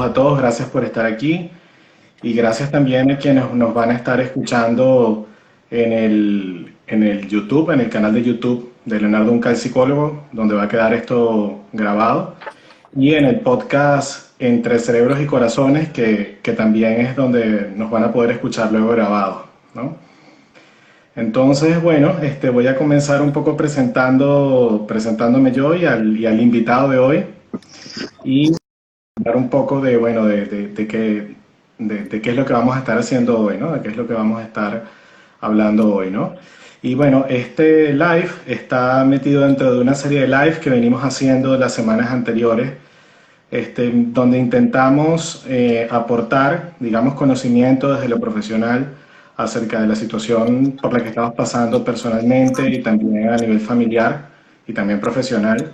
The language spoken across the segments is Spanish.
a todos, gracias por estar aquí y gracias también a quienes nos van a estar escuchando en el YouTube, en el canal de YouTube de Leonardo Uncal Psicólogo, donde va a quedar esto grabado, y en el podcast Entre Cerebros y Corazones, que también es donde nos van a poder escuchar luego grabado, ¿no? Entonces, bueno, voy a comenzar un poco presentándome yo y al invitado de hoy. Y hablar un poco de, bueno, de qué es lo que vamos a estar haciendo hoy, ¿no? De qué es lo que vamos a estar hablando hoy, ¿no? Y bueno, este live está metido dentro de una serie de live que venimos haciendo las semanas anteriores, donde intentamos aportar, digamos, conocimiento desde lo profesional acerca de la situación por la que estamos pasando personalmente y también a nivel familiar y también profesional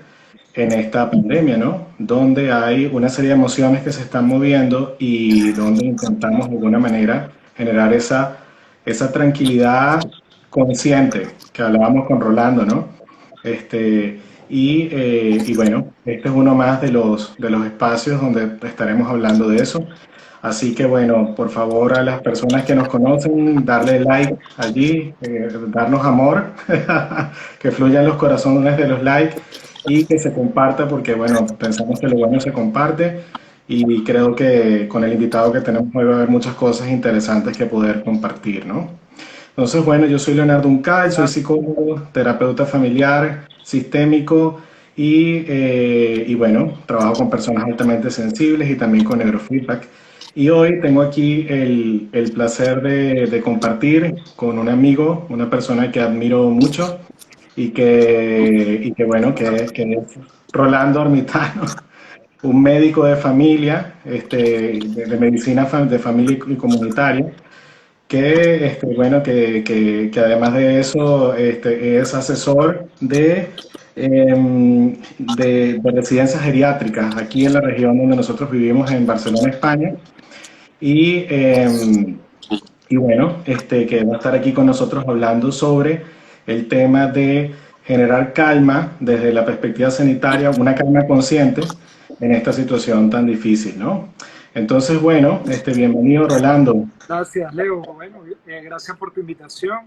en esta pandemia, ¿no? Donde hay una serie de emociones que se están moviendo y donde intentamos de alguna manera generar esa tranquilidad consciente que hablábamos con Rolando, ¿no? Y bueno, este es uno más de los espacios donde estaremos hablando de eso. Así que bueno, por favor a las personas que nos conocen, darle like allí, darnos amor, que fluyan los corazones de los likes y que se comparta porque bueno, pensamos que lo bueno se comparte y creo que con el invitado que tenemos hoy va a haber muchas cosas interesantes que poder compartir, ¿no? Entonces, bueno, yo soy Leonardo Uncal, soy psicólogo, terapeuta familiar, sistémico y bueno, trabajo con personas altamente sensibles y también con neurofeedback. Y hoy tengo aquí el placer de compartir con un amigo, una persona que admiro mucho y que bueno, que es Rolando Armitano, un médico de familia, de medicina de familia y comunitaria que, bueno, que además de eso es asesor de residencias geriátricas aquí en la región donde nosotros vivimos, en Barcelona, España. Y, y bueno, que va a estar aquí con nosotros hablando sobre el tema de generar calma desde la perspectiva sanitaria, una calma consciente en esta situación tan difícil, ¿no? Entonces, bueno, bienvenido, Rolando. Gracias, Leo. Bueno, gracias por tu invitación.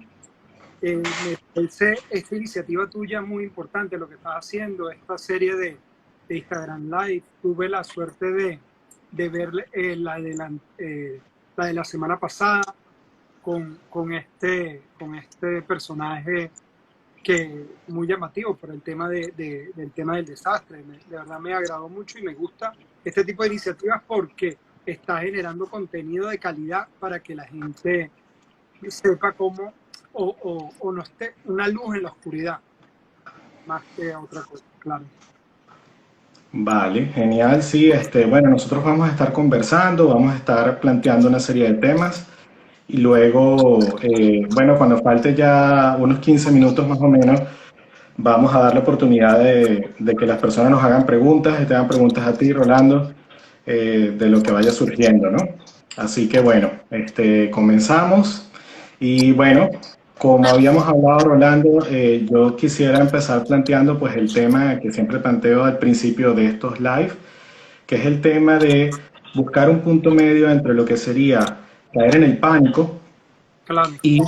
Me parece esta iniciativa tuya muy importante, lo que estás haciendo, esta serie de Instagram Live. Tuve la suerte de ver la de la semana pasada con este personaje que muy llamativo por el tema del tema del desastre. De verdad me agradó mucho y me gusta este tipo de iniciativas porque está generando contenido de calidad para que la gente sepa cómo o no esté una luz en la oscuridad, más que otra cosa, claro. Vale, genial. Sí, bueno, nosotros vamos a estar conversando, vamos a estar planteando una serie de temas y luego, bueno, cuando falte ya unos 15 minutos más o menos, vamos a dar la oportunidad de que las personas nos hagan preguntas y te hagan preguntas a ti, Rolando, de lo que vaya surgiendo, ¿no? Así que bueno, comenzamos. Y bueno, como habíamos hablado, Rolando, yo quisiera empezar planteando pues el tema que siempre planteo al principio de estos live, que es el tema de buscar un punto medio entre lo que sería caer en el pánico Claro, y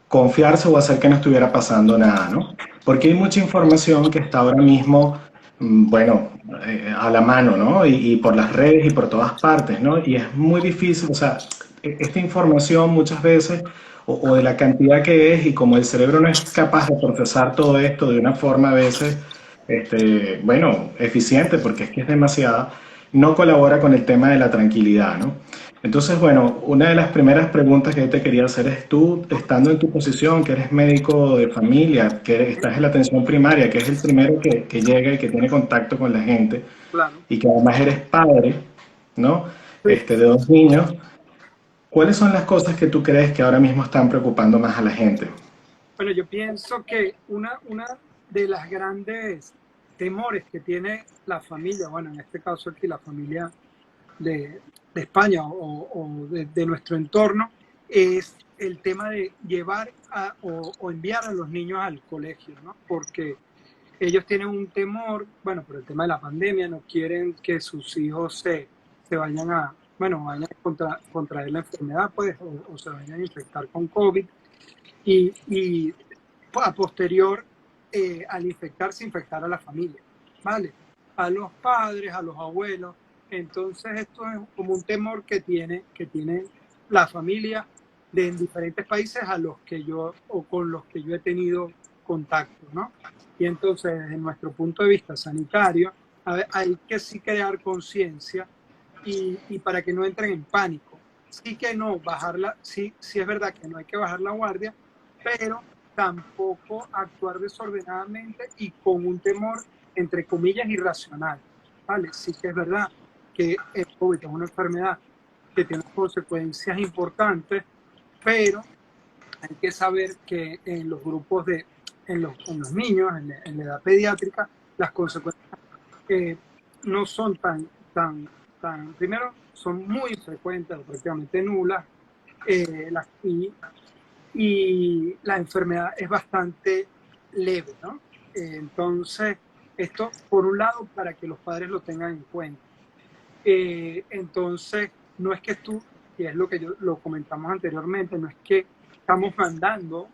confiarse o hacer que no estuviera pasando nada, ¿no? Porque hay mucha información que está ahora mismo, bueno, a la mano, ¿no? Y por las redes y por todas partes, ¿no? Y es muy difícil, o sea, esta información muchas veces, o de la cantidad que es, y como el cerebro no es capaz de procesar todo esto de una forma a veces, bueno, eficiente, porque es que es demasiada, no colabora con el tema de la tranquilidad, ¿no? Entonces, bueno, una de las primeras preguntas que yo te quería hacer es tú, estando en tu posición, que eres médico de familia, estás en la atención primaria, que es el primero que llega y que tiene contacto con la gente, claro. y que además eres padre, ¿no? Sí. De dos niños, ¿cuáles son las cosas que tú crees que ahora mismo están preocupando más a la gente? Bueno, yo pienso que una de las grandes temores que tiene la familia, bueno, en este caso aquí la familia de España o de nuestro entorno, es el tema de llevar o enviar a los niños al colegio, ¿no? Porque ellos tienen un temor, bueno, por el tema de la pandemia, no quieren que sus hijos se vayan a, bueno, vayan a contraer la enfermedad, pues, o se vayan a infectar con COVID. Y a posterior, al infectarse, infectar a la familia, ¿vale? A los padres, a los abuelos. Entonces, esto es como un temor que tiene la familia en diferentes países a los que yo, o con los que yo he tenido contacto, ¿no? Y entonces, desde nuestro punto de vista sanitario, hay que sí crear conciencia y para que no entren en pánico. Sí que no, bajarla, sí es verdad que no hay que bajar la guardia, pero tampoco actuar desordenadamente y con un temor, entre comillas, irracional, ¿vale? Sí que es verdad que el COVID es una enfermedad que tiene consecuencias importantes, pero hay que saber que en los grupos en los niños, en la edad pediátrica, las consecuencias no son primero, son muy frecuentes o prácticamente nulas, y la enfermedad es bastante leve, ¿no? Entonces, esto, por un lado, para que los padres lo tengan en cuenta. Entonces, no es que tú, y es lo que lo comentamos anteriormente, no es que estamos mandando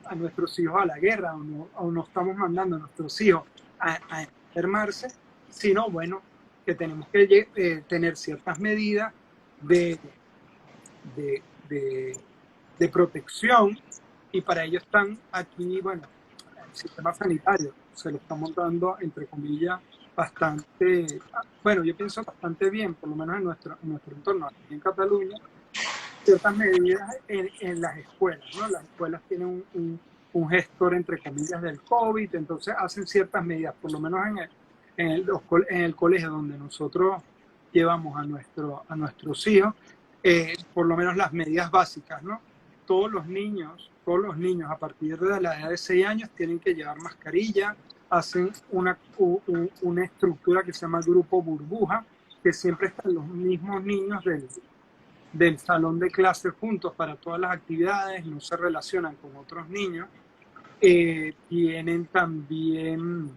a nuestros hijos a la guerra o no estamos mandando a nuestros hijos a enfermarse, sino, bueno, que tenemos que tener ciertas medidas de, de, de, de protección, y para ello están aquí, bueno, el sistema sanitario se lo está montando, entre comillas, bastante, bueno, yo pienso bastante bien, por lo menos en nuestro entorno, aquí en Cataluña, ciertas medidas en las escuelas, ¿no? Las escuelas tienen un gestor, entre comillas, del COVID, entonces hacen ciertas medidas, por lo menos en el colegio donde nosotros llevamos a nuestros hijos, por lo menos las medidas básicas, ¿no? Todos los niños a partir de la edad de 6 años tienen que llevar mascarilla, hacen una estructura que se llama grupo burbuja, que siempre están los mismos niños del salón de clase juntos para todas las actividades, no se relacionan con otros niños. Tienen también,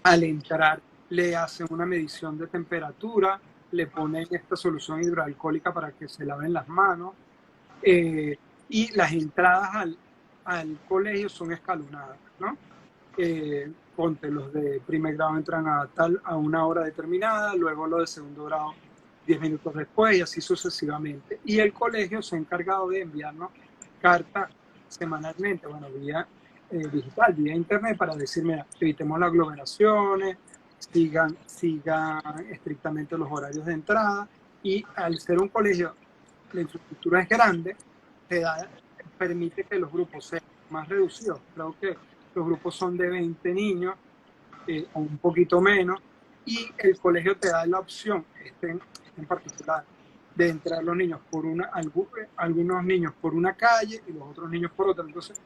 al entrar, le hacen una medición de temperatura, le ponen esta solución hidroalcohólica para que se laven las manos, y las entradas al colegio son escalonadas, ¿no? Ponte, los de primer grado entran a una hora determinada, luego los de segundo grado 10 minutos después, y así sucesivamente. Y el colegio se ha encargado de enviarnos cartas semanalmente, bueno, vía digital, vía internet, para decir, mira, evitemos las aglomeraciones, sigan estrictamente los horarios de entrada, y al ser un colegio, la infraestructura es grande, permite que los grupos sean más reducidos. Creo que los grupos son de 20 niños, o un poquito menos, y el colegio te da la opción, en particular, de entrar los niños algunos niños por una calle y los otros niños por otra. Entonces,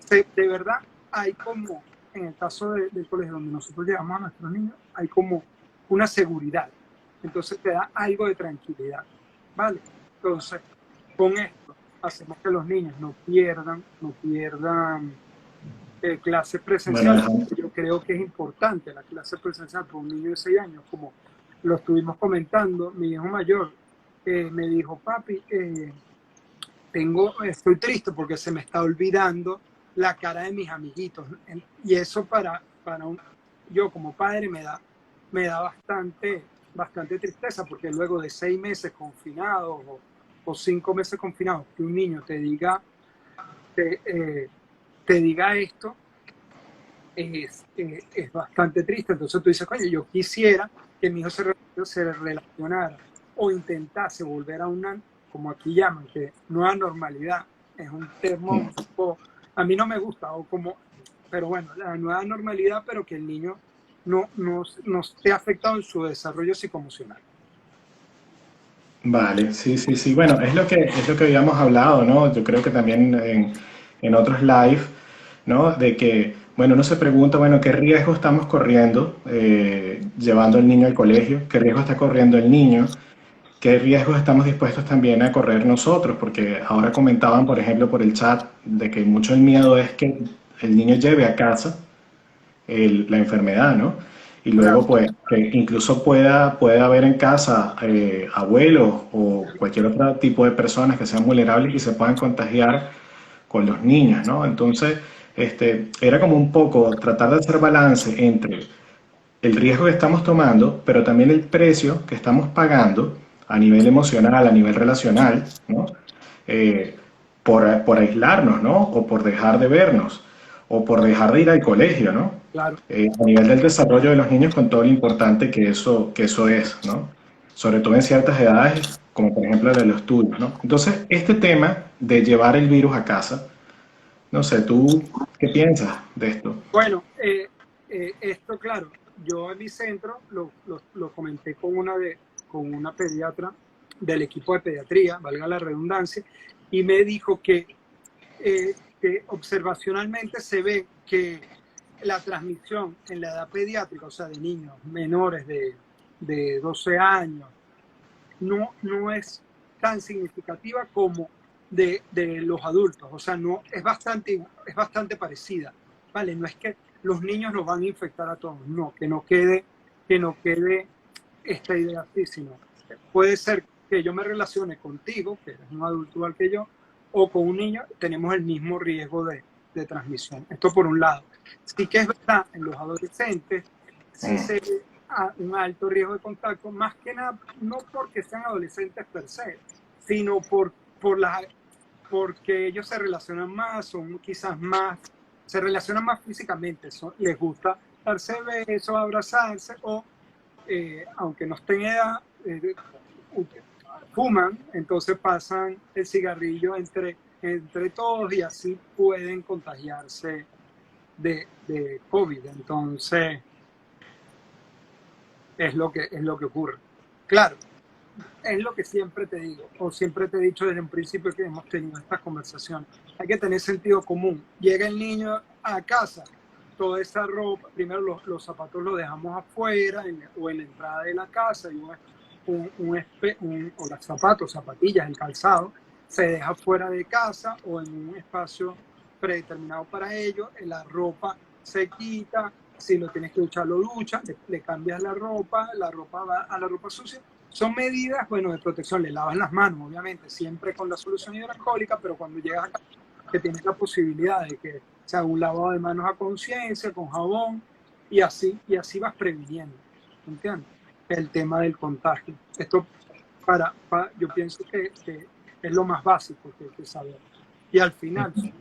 de verdad, hay como, en el caso del colegio donde nosotros llevamos a nuestros niños, hay como una seguridad. Entonces te da algo de tranquilidad, ¿vale? Entonces, con esto hacemos que los niños no pierdan clases presenciales. Bueno, Yo creo que es importante la clase presencial para un niño de 6 años, como lo estuvimos comentando. Mi hijo mayor me dijo, papi, estoy triste porque se me está olvidando la cara de mis amiguitos. Y eso yo como padre me da bastante tristeza, porque luego de 6 meses confinados o 5 meses confinados, que un niño te diga esto, es bastante triste. Entonces tú dices, coño, yo quisiera que mi hijo se relacionara o intentase volver a una, como aquí llaman, que nueva normalidad. Es un término un poco, a mí no me gusta, pero bueno, la nueva normalidad, pero que el niño no esté afectado en su desarrollo psicoemocional. vale, sí, sí, sí. Bueno, es lo que habíamos hablado, ¿no? Yo creo que también en otros live, ¿no? De que, bueno, uno se pregunta, bueno, ¿qué riesgo estamos corriendo llevando al niño al colegio? ¿Qué riesgo está corriendo el niño? ¿Qué riesgos estamos dispuestos también a correr nosotros? Porque ahora comentaban, por ejemplo, por el chat, de que mucho el miedo es que el niño lleve a casa la enfermedad, ¿no? Y Claro, luego, pues, que incluso pueda haber en casa abuelos o cualquier otro tipo de personas que sean vulnerables y se puedan contagiar con los niños, ¿no? Entonces, era como un poco tratar de hacer balance entre el riesgo que estamos tomando, pero también el precio que estamos pagando a nivel emocional, a nivel relacional, ¿no? Eh, por aislarnos, ¿no? O por dejar de vernos, o por dejar de ir al colegio, ¿no? claro. A nivel del desarrollo de los niños con todo lo importante que eso es, ¿no? Sobre todo en ciertas edades, como por ejemplo la de los estudios, ¿no? Entonces, este tema de llevar el virus a casa, no sé, ¿tú qué piensas de esto? Bueno, esto, claro, yo en mi centro lo comenté con una pediatra del equipo de pediatría, valga la redundancia, y me dijo que observacionalmente se ve que la transmisión en la edad pediátrica, o sea, de niños menores de 12 años, no es tan significativa como de los adultos. O sea, no, es bastante parecida. ¿Vale? No es que los niños nos van a infectar a todos, no, que no quede esta idea así, sino puede ser que yo me relacione contigo, que eres un adulto igual que yo, o con un niño, tenemos el mismo riesgo de transmisión. Esto por un lado. Sí que es verdad, en los adolescentes sí se ve un alto riesgo de contacto, más que nada, no porque sean adolescentes per se, sino porque ellos se relacionan más, son quizás más, se relacionan más físicamente, les gusta darse besos, abrazarse, o aunque no estén en edad, fuman, entonces pasan el cigarrillo entre todos y así pueden contagiarse de COVID. Entonces, es lo que ocurre. Claro, es lo que siempre te digo, o siempre te he dicho desde un principio que hemos tenido estas conversaciones. Hay que tener sentido común. Llega el niño a casa, toda esa ropa, primero los zapatos los dejamos afuera o en la entrada de la casa, y o los zapatos, zapatillas, el calzado, se deja fuera de casa o en un espacio predeterminado para ello. La ropa se quita, si lo tienes que duchar, lo duchas, le cambias la ropa va a la ropa sucia. Son medidas, bueno, de protección. Le lavas las manos, obviamente, siempre con la solución hidroalcohólica, pero cuando llegas acá, que tienes la posibilidad de que se haga un lavado de manos a conciencia, con jabón, y así vas previniendo, ¿entiendes? El tema del contagio. Esto yo pienso que es lo más básico que hay que saber. Y al final, son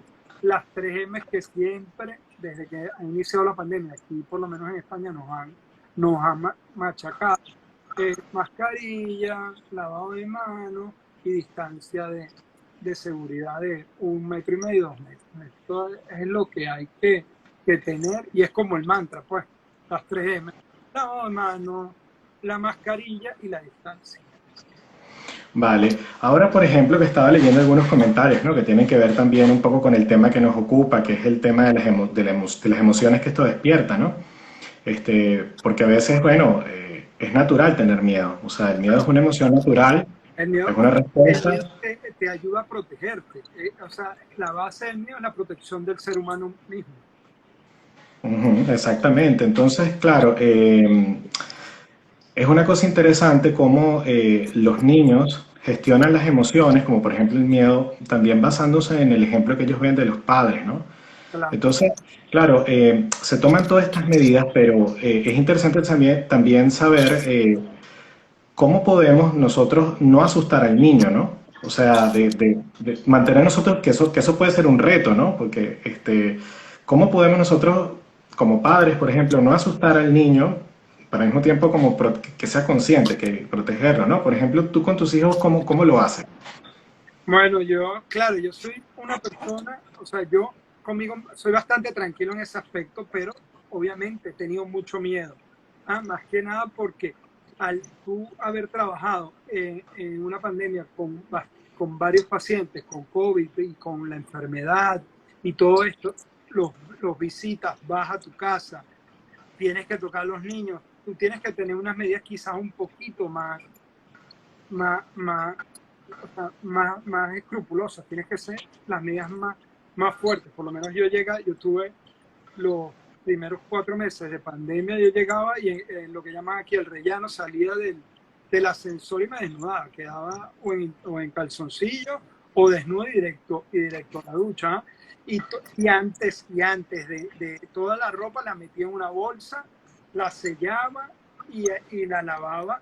las 3 M que siempre, desde que ha iniciado la pandemia, aquí por lo menos en España, nos han machacado. Mascarilla, lavado de manos y distancia de seguridad de 1,5 metros, 2 metros. Esto es lo que hay que tener, y es como el mantra, pues, las 3 M: lavado de manos, la mascarilla y la distancia. Vale. Ahora, por ejemplo, que estaba leyendo algunos comentarios, ¿no? Que tienen que ver también un poco con el tema que nos ocupa, que es el tema de de las emociones que esto despierta, ¿no? Porque a veces, bueno, es natural tener miedo. O sea, el miedo es una emoción natural, El es miedo, una el respuesta. miedo te ayuda a protegerte. O sea, la base del miedo es la protección del ser humano mismo. Ujú, exactamente. Entonces, claro, es una cosa interesante cómo los niños gestionan las emociones, como por ejemplo el miedo, también basándose en el ejemplo que ellos ven de los padres, ¿no? Claro. Entonces, claro, se toman todas estas medidas, pero es interesante también saber cómo podemos nosotros no asustar al niño, ¿no? O sea, de mantener nosotros, que eso puede ser un reto, ¿no? Porque, ¿cómo podemos nosotros, como padres, por ejemplo, no asustar al niño, pero al mismo tiempo como que sea consciente, que protegerlo, ¿no? Por ejemplo, tú con tus hijos, ¿cómo lo haces? Bueno, claro, yo soy una persona, o sea, yo conmigo soy bastante tranquilo en ese aspecto, pero obviamente he tenido mucho miedo. Más que nada porque al tú haber trabajado en una pandemia con varios pacientes con COVID y con la enfermedad y todo esto, los visitas, vas a tu casa, tienes que tocar a los niños, tú tienes que tener unas medidas quizás un poquito más, más, o sea, más escrupulosas, tienes que ser las medidas más fuertes. Por lo menos yo tuve primeros 4 meses de pandemia yo llegaba y en lo que llaman aquí el rellano salía del ascensor y me desnudaba, quedaba o en calzoncillo o desnudo y directo a la ducha, ¿no? Y antes de toda la ropa la metía en una bolsa, la sellaba y la lavaba,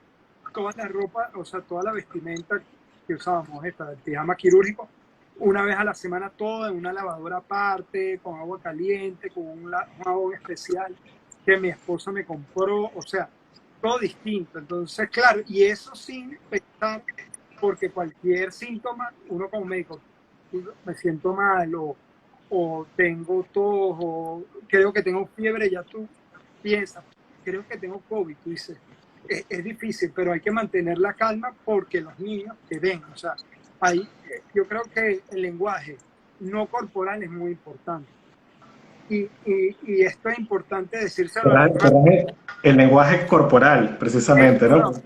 toda la ropa, o sea, toda la vestimenta que usábamos, el pijama quirúrgico, una vez a la semana, todo en una lavadora aparte, con agua caliente, con un jabón especial que mi esposa me compró, o sea, todo distinto. Entonces, claro, y eso sin pensar, porque cualquier síntoma, uno como médico, me siento mal o tengo tos o creo que tengo fiebre, ya tú piensas, creo que tengo COVID, tú dices, es difícil, pero hay que mantener la calma porque los niños te ven, o sea, ahí yo creo que el lenguaje no corporal es muy importante. Y esto es importante decírselo a los padres. El lenguaje corporal, precisamente, ¿no? Perdón,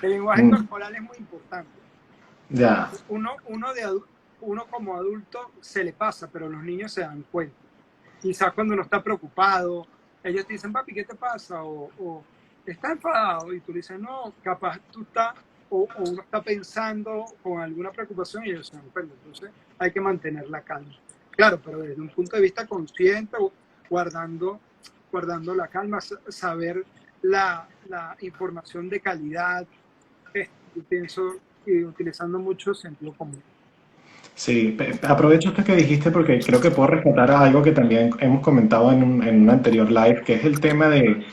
el lenguaje Mm, corporal es muy importante. ya. Uno, uno, de, uno como adulto se le pasa, pero los niños se dan cuenta. Quizás cuando uno está preocupado, ellos te dicen, papi, ¿qué te pasa? O ¿estás enfadado? Y tú le dices, no, capaz tú estás, o uno está pensando con alguna preocupación y ellos se dan cuenta. Entonces hay que mantener la calma. Claro, pero desde un punto de vista consciente, guardando, guardando la calma, saber la información de calidad, yo pienso, y utilizando mucho sentido común. Sí, aprovecho esto que dijiste porque creo que puedo rescatar algo que también hemos comentado en un anterior live, que es el tema de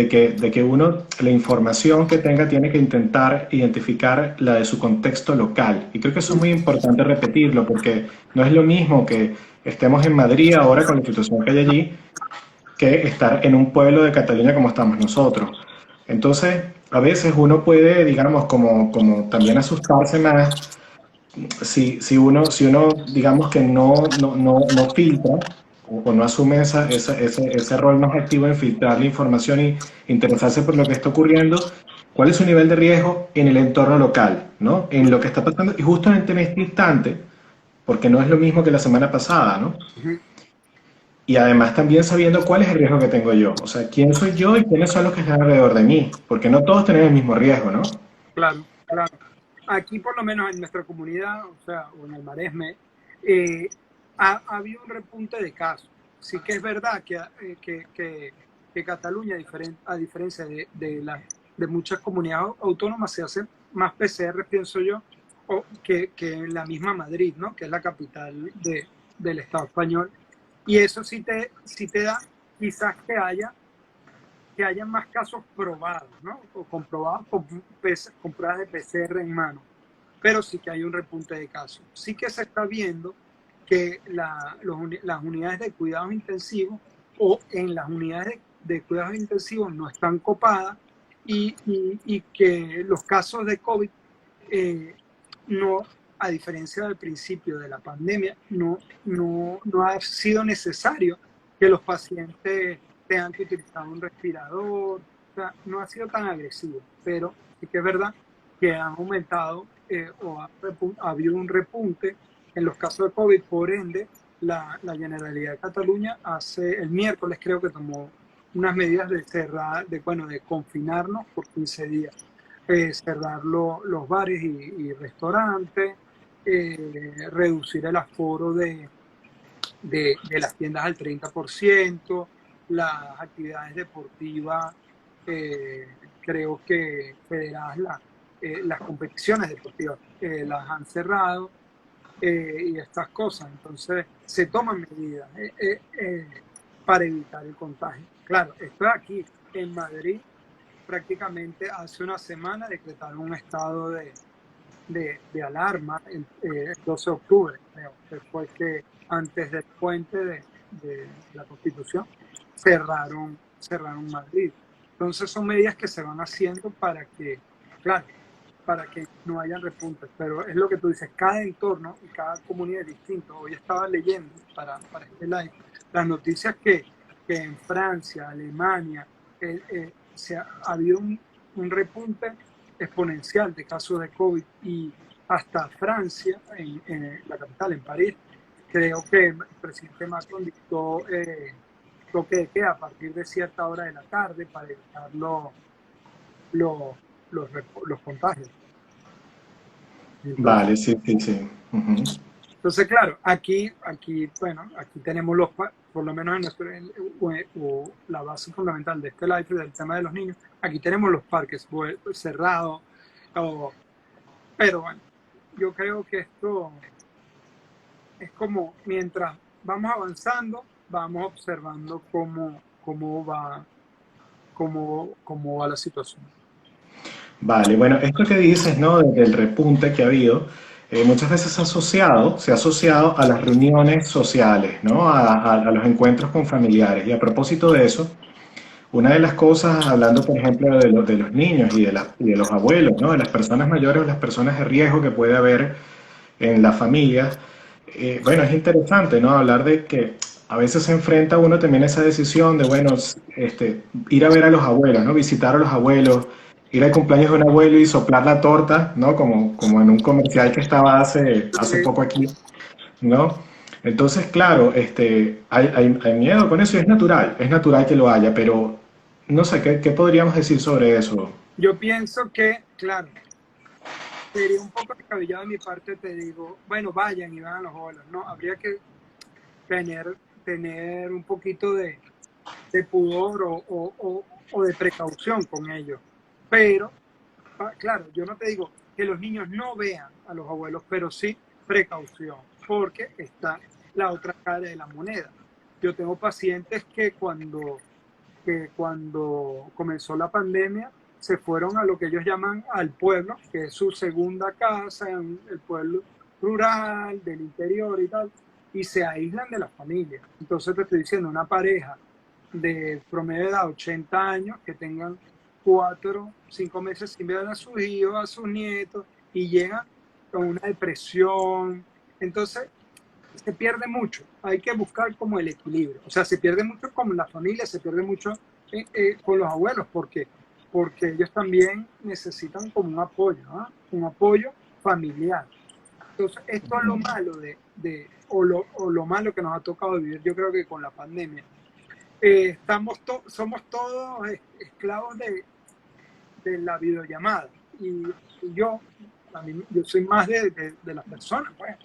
que uno, la información que tenga, tiene que intentar identificar la de su contexto local. Y creo que eso es muy importante repetirlo porque no es lo mismo que estemos en Madrid ahora con la situación que hay allí que estar en un pueblo de Cataluña como estamos nosotros. Entonces, a veces uno puede, digamos, como también asustarse más si uno, digamos que no filtra o no asume ese rol más activo en filtrar la información y interesarse por lo que está ocurriendo, cuál es su nivel de riesgo en el entorno local, ¿no? En lo que está pasando y justamente en este instante, porque no es lo mismo que la semana pasada, ¿no? Ujú. Y además también sabiendo cuál es el riesgo que tengo yo, o sea, quién soy yo y quiénes son los que están alrededor de mí, porque no todos tenemos el mismo riesgo, ¿no? Claro, claro. Aquí, por lo menos en nuestra comunidad, o sea, o en el Maresme, eh, ha habido un repunte de casos. Sí que es verdad que Cataluña, a diferencia de muchas comunidades autónomas, se hacen más PCR, pienso yo, que en la misma Madrid, ¿no? Que es la capital del Estado español. Y eso sí te da quizás que haya más casos probados, ¿no? O comprobados con pruebas de PCR en mano, pero sí que hay un repunte de casos. Sí que se está viendo que las unidades de cuidados intensivos o en las unidades de cuidados intensivos no están copadas y que los casos de COVID eh, no, a diferencia del principio de la pandemia, no ha sido necesario que los pacientes tengan que utilizar un respirador, o sea, no ha sido tan agresivo, pero sí que es verdad que han aumentado ha habido un repunte en los casos de COVID, por ende, la Generalidad de Cataluña el miércoles creo que tomó unas medidas de cerrar, de confinarnos por 15 días, cerrar los bares y restaurantes, reducir el aforo de las tiendas al 30%, las actividades deportivas, creo que federadas, las competiciones deportivas las han cerrado y estas cosas. Entonces, se toman medidas para evitar el contagio. Claro, esto aquí en Madrid, prácticamente hace una semana decretaron un estado de alarma el 12 de octubre, creo, que fue que antes del puente de la Constitución cerraron Madrid. Entonces son medidas que se van haciendo para que, claro, para que no hayan repuntes, pero es lo que tú dices, cada entorno y cada comunidad es distinto. Hoy estaba leyendo para este live las noticias que en Francia, Alemania, ha habido un repunte exponencial de casos de COVID y hasta Francia, en la capital, en París, creo que el presidente Macron dictó toque de queda a partir de cierta hora de la tarde para evitar lo- los contagios. Entonces, Vale, sí, sí, sí. Ujú. entonces, claro, bueno, aquí tenemos por lo menos en nuestro, la base fundamental de este live del tema de los niños, aquí tenemos los parques cerrados, o- pero bueno, yo creo que esto es como mientras vamos avanzando, vamos observando cómo va la situación. Vale, bueno, esto que dices, ¿no? Del repunte que ha habido, muchas veces se ha asociado a las reuniones sociales, ¿no? A los encuentros con familiares. Y a propósito de eso, una de las cosas, hablando por ejemplo de los niños y de los abuelos, ¿no? De las personas mayores o las personas de riesgo que puede haber en las familias, bueno, es interesante, ¿no? Hablar de que a veces se enfrenta uno también a esa decisión de, bueno, ir a ver a los abuelos, ¿no? Visitar a los abuelos, ir al cumpleaños de un abuelo y soplar la torta, ¿no? Como en un comercial que estaba hace poco aquí, ¿no? Entonces, claro, hay miedo con eso y es natural que lo haya, pero no sé, ¿qué podríamos decir sobre eso? Yo pienso que, claro, sería un poco descabellado de mi parte, te digo, bueno, vayan y van a los olas, ¿no? Habría que tener un poquito de pudor o de precaución con ellos. Pero, claro, yo no te digo que los niños no vean a los abuelos, pero sí precaución, porque está la otra cara de la moneda. Yo tengo pacientes que cuando comenzó la pandemia se fueron a lo que ellos llaman al pueblo, que es su segunda casa, en el pueblo rural, del interior y tal, y se aíslan de la familia. Entonces te estoy diciendo, una pareja de promedio de edad 80 años que tengan 4, 5 meses sin ver a sus hijos, a sus nietos, y llegan con una depresión. Entonces, se pierde mucho. Hay que buscar como el equilibrio. O sea, se pierde mucho con la familia, se pierde mucho con los abuelos, porque ellos también necesitan como un apoyo, ¿no? Un apoyo familiar. Entonces, esto es lo malo o lo malo que nos ha tocado vivir, yo creo que con la pandemia. Somos todos esclavos de la videollamada. Y yo soy más de las personas, pues.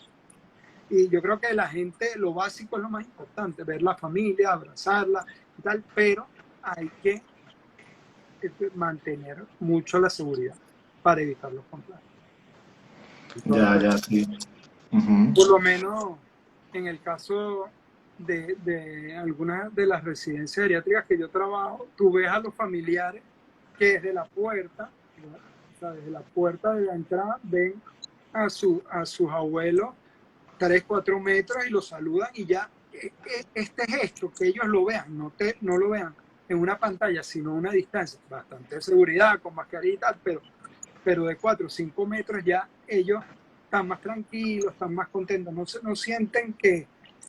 Y yo creo que la gente, lo básico es lo más importante, ver la familia, abrazarla y tal, pero hay que mantener mucho la seguridad para evitar los contagios. Ya, Entonces, ya, sí. Ujú. por lo menos en el caso de algunas de las residencias geriátricas que yo trabajo, tú ves a los familiares que desde la puerta, ¿no? O sea, desde la puerta de la entrada, ven a sus abuelos 3, 4 metros y los saludan y ya este gesto, que ellos lo vean, no lo vean en una pantalla, sino a una distancia, bastante de seguridad, con mascarilla y tal, pero de 4 o 5 metros ya ellos están más tranquilos, están más contentos, no sienten que,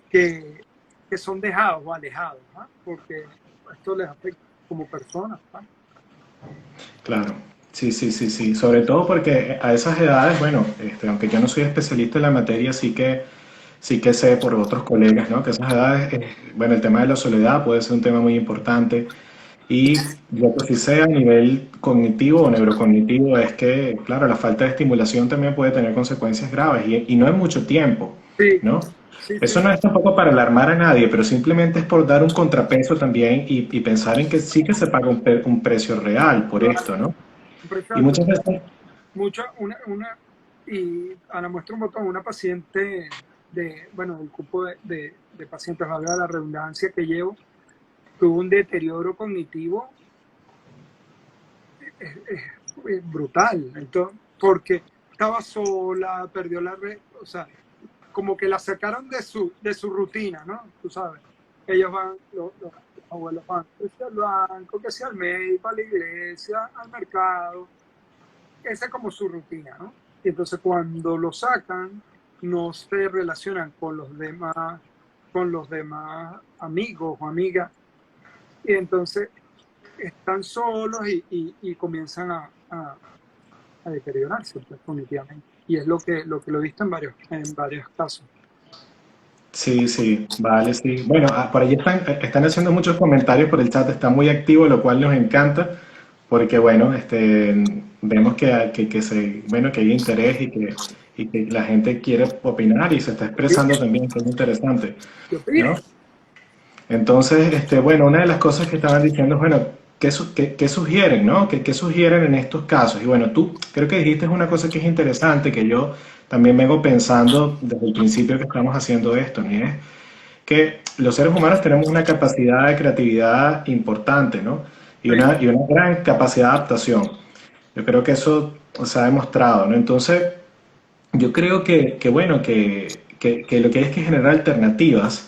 que son dejados o alejados, ¿no? Porque esto les afecta como personas, ¿no? Claro, sí, sí, sí, sí. Sobre todo porque a esas edades, bueno, aunque yo no soy especialista en la materia, sí que sé por otros colegas, ¿no? Que esas edades, bueno, el tema de la soledad puede ser un tema muy importante. Y lo que sí sé a nivel cognitivo o neurocognitivo es que, claro, la falta de estimulación también puede tener consecuencias graves y no en mucho tiempo, Sí, ¿no? sí, sí, Eso no es tampoco para alarmar a nadie, pero simplemente es por dar un contrapeso también y pensar en que sí que se paga un precio real por claro, esto, ¿no? un precio Y alto. muchas veces, Y Ana muestra un botón, una paciente bueno, del grupo de pacientes, valga la redundancia que llevo, tuvo un deterioro cognitivo brutal, entonces, porque estaba sola, perdió la red, o sea, como que la sacaron de su rutina, ¿no? Tú sabes, ellos van, los abuelos van, que sea al banco, que sea al médico, a la iglesia, al mercado, esa es como su rutina, ¿no? Y entonces cuando lo sacan, no se relacionan con los demás amigos o amigas, y entonces están solos y comienzan a deteriorarse, pues, cognitivamente. Y es lo que lo he visto en varios casos. Sí, sí, vale, sí. Bueno, por allí están haciendo muchos comentarios por el chat, está muy activo, lo cual nos encanta, porque bueno, vemos bueno, que hay interés y que la gente quiere opinar y se está expresando también, que es interesante, ¿Qué ¿no? opinas? Entonces, bueno, una de las cosas que estaban diciendo es, bueno, ¿qué sugieren, no? ¿Qué sugieren en estos casos? Y bueno, tú creo que dijiste una cosa que es interesante, que yo también vengo pensando desde el principio que estamos haciendo esto, ¿no? Y es que los seres humanos tenemos una capacidad de creatividad importante, ¿no? Sí, Y una gran capacidad de adaptación. Yo creo que eso se ha demostrado, ¿no? Entonces, yo creo bueno, que lo que hay es que generar alternativas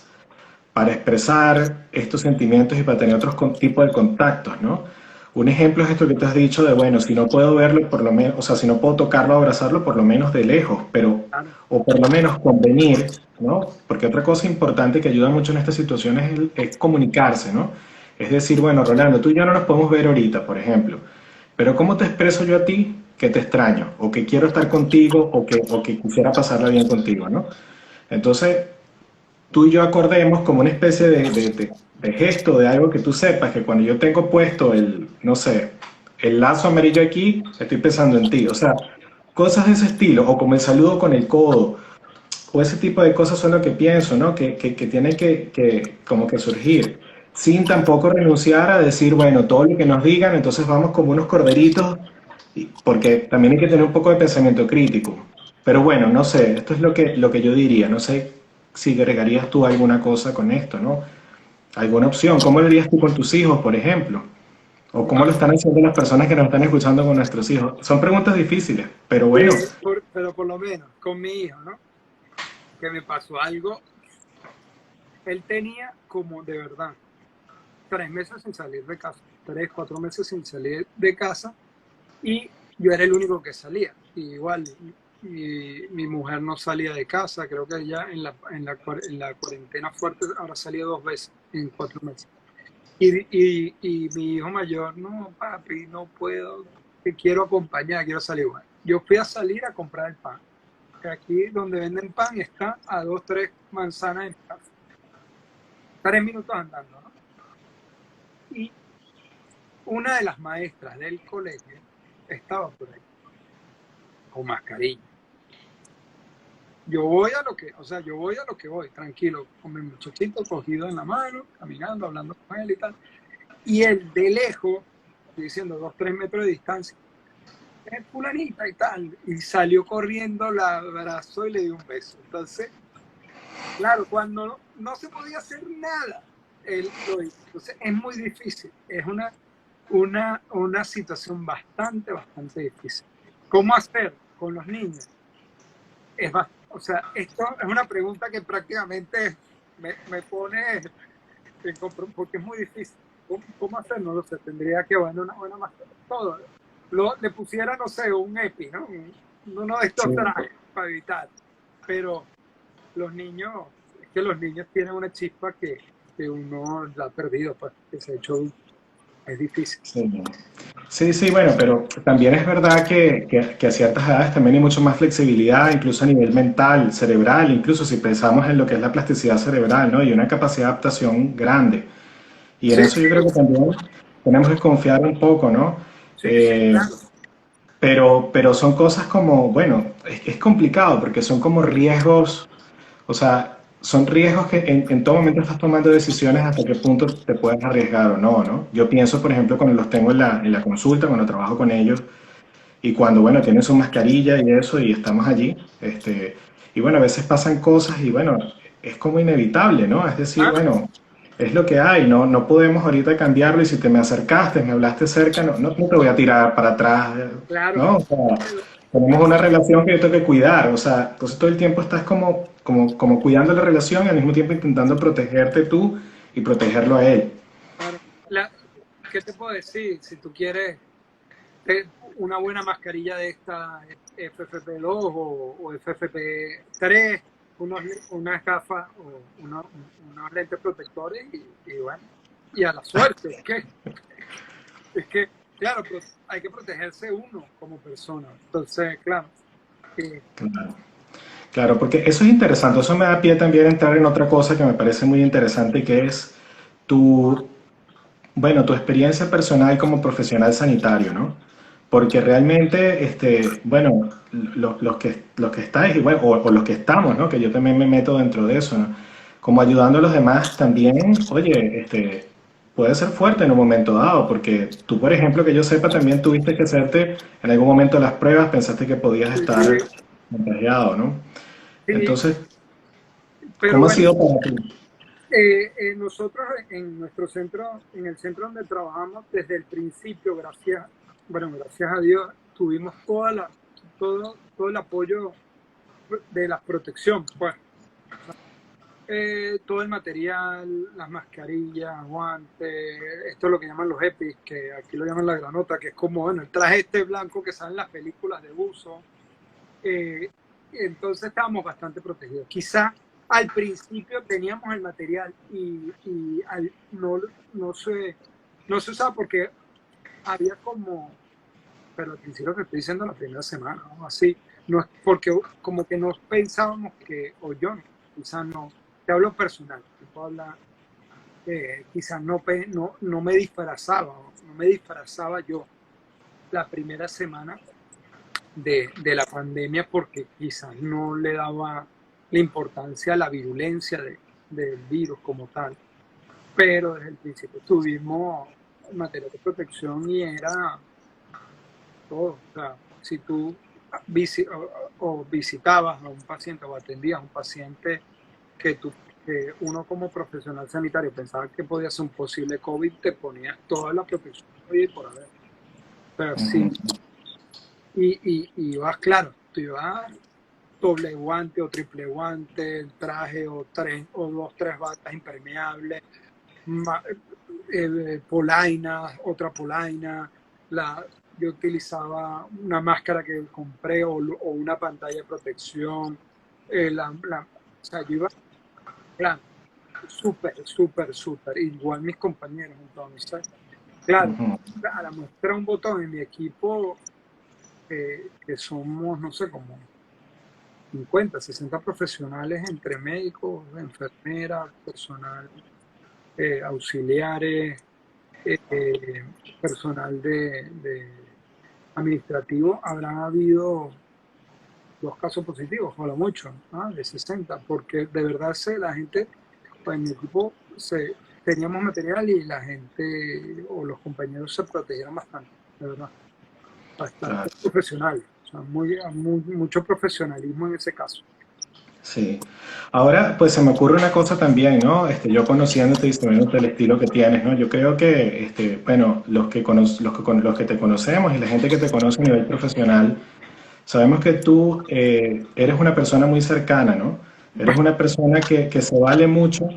para expresar estos sentimientos y para tener otros tipos de contactos, ¿no? Un ejemplo es esto que te has dicho de, bueno, si no puedo verlo, por lo menos, o sea, si no puedo tocarlo, abrazarlo, por lo menos de lejos, pero, claro. o por lo menos convenir, ¿no? Porque otra cosa importante que ayuda mucho en estas situaciones es comunicarse, ¿no? Es decir, bueno, Rolando, tú y yo no nos podemos ver ahorita, por ejemplo, pero ¿cómo te expreso yo a ti que te extraño, o que quiero estar contigo, o que quisiera pasarla bien contigo, ¿no? Entonces, tú y yo acordemos como una especie de gesto, de algo que tú sepas, que cuando yo tengo puesto no sé, el lazo amarillo aquí, estoy pensando en ti. O sea, cosas de ese estilo, o como el saludo con el codo, o ese tipo de cosas son lo que pienso, ¿no? Que tienen como que surgir, sin tampoco renunciar a decir, bueno, todo lo que nos digan, entonces vamos como unos corderitos, porque también hay que tener un poco de pensamiento crítico. Pero bueno, no sé, esto es lo que yo diría, no sé si agregarías tú alguna cosa con esto, ¿no? ¿Alguna opción? ¿Cómo lo harías tú con tus hijos, por ejemplo? ¿O cómo lo Wow. están haciendo las personas que nos están escuchando con nuestros hijos? Son preguntas difíciles, pero Sí, bueno, pero por lo menos con mi hijo, ¿no? Que me pasó algo. Él tenía como de verdad 3 meses sin salir de casa, 3, 4 meses sin salir de casa y yo era el único que salía. Y igual, mi mujer no salía de casa, creo que ya en la cuarentena fuerte habrá salido 2 veces en 4 meses. Y mi hijo mayor, no, papi, no puedo, te quiero acompañar, quiero salir igual. Yo fui a salir a comprar el pan, que aquí donde venden pan está a 2, 3 manzanas de mi casa, 3 minutos andando, ¿no? Y una de las maestras del colegio estaba por ahí, con mascarilla. Yo voy a lo que, o sea, yo voy a lo que voy, tranquilo, con mi muchachito cogido en la mano, caminando, hablando con él y tal. Y él de lejos, diciendo 2, 3 metros de distancia, es fulanita y tal. Y salió corriendo, la abrazó y le dio un beso. Entonces, claro, cuando no se podía hacer nada, él lo hizo. Entonces, es muy difícil. Es una situación bastante difícil. ¿Cómo hacer con los niños? O sea, esto es una pregunta que prácticamente me pone porque es muy difícil. ¿Cómo hacer? No lo sé. Tendría que, bueno, una buena más todo. Le pusiera, no sé, un EPI, ¿no? Uno de sí, estos trajes para evitar. Pero los niños, es que los niños tienen una chispa que uno la ha perdido, pues, que se ha hecho adulto. Es difícil. sí. Sí, sí, bueno, pero también es verdad que a ciertas edades también hay mucho más flexibilidad, incluso a nivel mental, cerebral, incluso si pensamos en lo que es la plasticidad cerebral, ¿no? Y una capacidad de adaptación grande. Y en Sí, eso yo creo que también tenemos que confiar un poco, ¿no? sí, sí, Eh, claro. pero son cosas como, bueno, es complicado porque son como riesgos, o sea, son riesgos que en todo momento estás tomando decisiones hasta qué punto te puedes arriesgar o no, ¿no? Yo pienso, por ejemplo, cuando los tengo en la consulta, cuando trabajo con ellos, y cuando, bueno, tienen su mascarilla y eso, y estamos allí, y bueno, a veces pasan cosas y bueno, es como inevitable, ¿no? Es decir, Claro, bueno, es lo que hay, no, no podemos ahorita cambiarlo y si te me acercaste, me hablaste cerca, no te voy a tirar para atrás, claro. ¿no? O sea, tenemos una relación que yo tengo que cuidar, o sea, entonces todo el tiempo estás como cuidando la relación y al mismo tiempo intentando protegerte tú y protegerlo a él. Claro. ¿Qué te puedo decir? Si tú quieres una buena mascarilla de esta FFP2 o FFP3, unas gafas o unos lentes protectores y bueno, y a la suerte. Es que claro, hay que protegerse uno como persona. Entonces, claro, eh, Claro. Claro, porque eso es interesante, eso me da pie también a entrar en otra cosa que me parece muy interesante, que es tu, bueno, tu experiencia personal como profesional sanitario, ¿no? Porque realmente, bueno, los que estáis, y bueno, o los que estamos, ¿no? Que yo también me meto dentro de eso, ¿no? Como ayudando a los demás también, oye, puede ser fuerte en un momento dado, porque tú, por ejemplo, que yo sepa, también tuviste que hacerte en algún momento las pruebas, pensaste que podías estar Sí, contagiado, ¿no? sí, Entonces, pero ¿cómo ha bueno, sido para ti? nosotros en nuestro centro, en el centro donde trabajamos desde el principio, gracias a Dios, tuvimos todo el apoyo de la protección, pues, todo el material, las mascarillas, guantes, esto es lo que llaman los EPIs, que aquí lo llaman la granota, que es como, bueno, el traje este blanco que sale en las películas de buzo. Eh, entonces estábamos bastante protegidos. Quizá al principio teníamos el material no se usaba porque había como, pero al principio te estoy diciendo la primera semana, ¿no? Así, no es porque como que nos pensábamos que, o yo no, quizás no, te hablo personal, te puedo hablar, quizás no me disfrazaba, no me disfrazaba yo la primera semana de la pandemia porque quizás no le daba la importancia a la virulencia del virus como tal. Pero desde el principio tuvimos material de protección y era todo. O sea, si tú o visitabas a un paciente o atendías a un paciente que, tú, que uno como profesional sanitario pensaba que podía ser un posible COVID, te ponías toda la protección y por haber. Pero sí, y vas, claro, tú ibas doble guante o triple guante, el traje o tres o dos, tres batas impermeables, polainas, otra polaina, yo utilizaba una máscara que compré o una pantalla de protección, o sea, yo iba, claro, súper, igual mis compañeros entonces, claro, Ujú. a la muestra un botón en mi equipo, que somos, no sé, como 50, 60 profesionales entre médicos, enfermeras, personal, auxiliares, personal de administrativo, habrán habido 2 casos positivos, o lo mucho, ¿ah? De 60, porque de verdad la gente, pues en mi equipo teníamos material y la gente o los compañeros se protegieron bastante, de verdad, bastante Claro. profesional, o sea, mucho profesionalismo en ese caso. Sí. Ahora, pues se me ocurre una cosa también, ¿no? Yo conociéndote y sabiendo el estilo que tienes, ¿no? Yo creo que, bueno, los que te conocemos y la gente que te conoce a nivel profesional, sabemos que tú eres una persona muy cercana, ¿no? Eres una persona que se vale mucho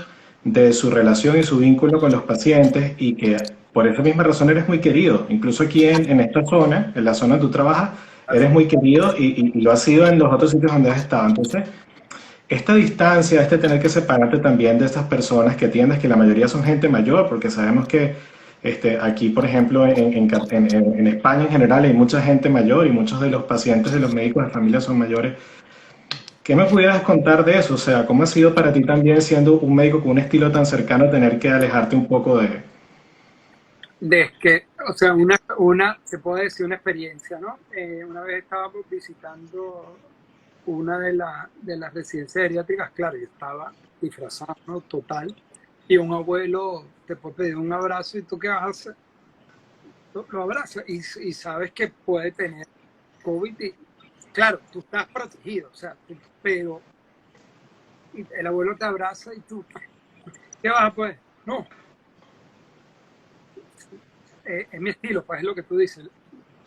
de su relación y su vínculo con los pacientes y que por esa misma razón eres muy querido. Incluso aquí en esta zona, en la zona donde tú trabajas, eres muy querido y lo has sido en los otros sitios donde has estado. Entonces, esta distancia, tener que separarte también de estas personas que atiendes, que la mayoría son gente mayor, porque sabemos que aquí, por ejemplo, en España en general hay mucha gente mayor y muchos de los pacientes de los médicos de familia son mayores. ¿Qué me pudieras contar de eso? O sea, ¿cómo ha sido para ti también siendo un médico con un estilo tan cercano tener que alejarte un poco de... O sea, se puede decir una experiencia, ¿no? Una vez estábamos visitando una de las residencias geriátricas, claro, y estaba disfrazado, ¿no? Total, y un abuelo te puede pedir un abrazo y tú qué vas a hacer, lo abrazas y sabes que puede tener COVID y, claro, tú estás protegido, o sea, pero el abuelo te abraza y tú, ¿qué vas a poder? No, es mi estilo, pues es lo que tú dices.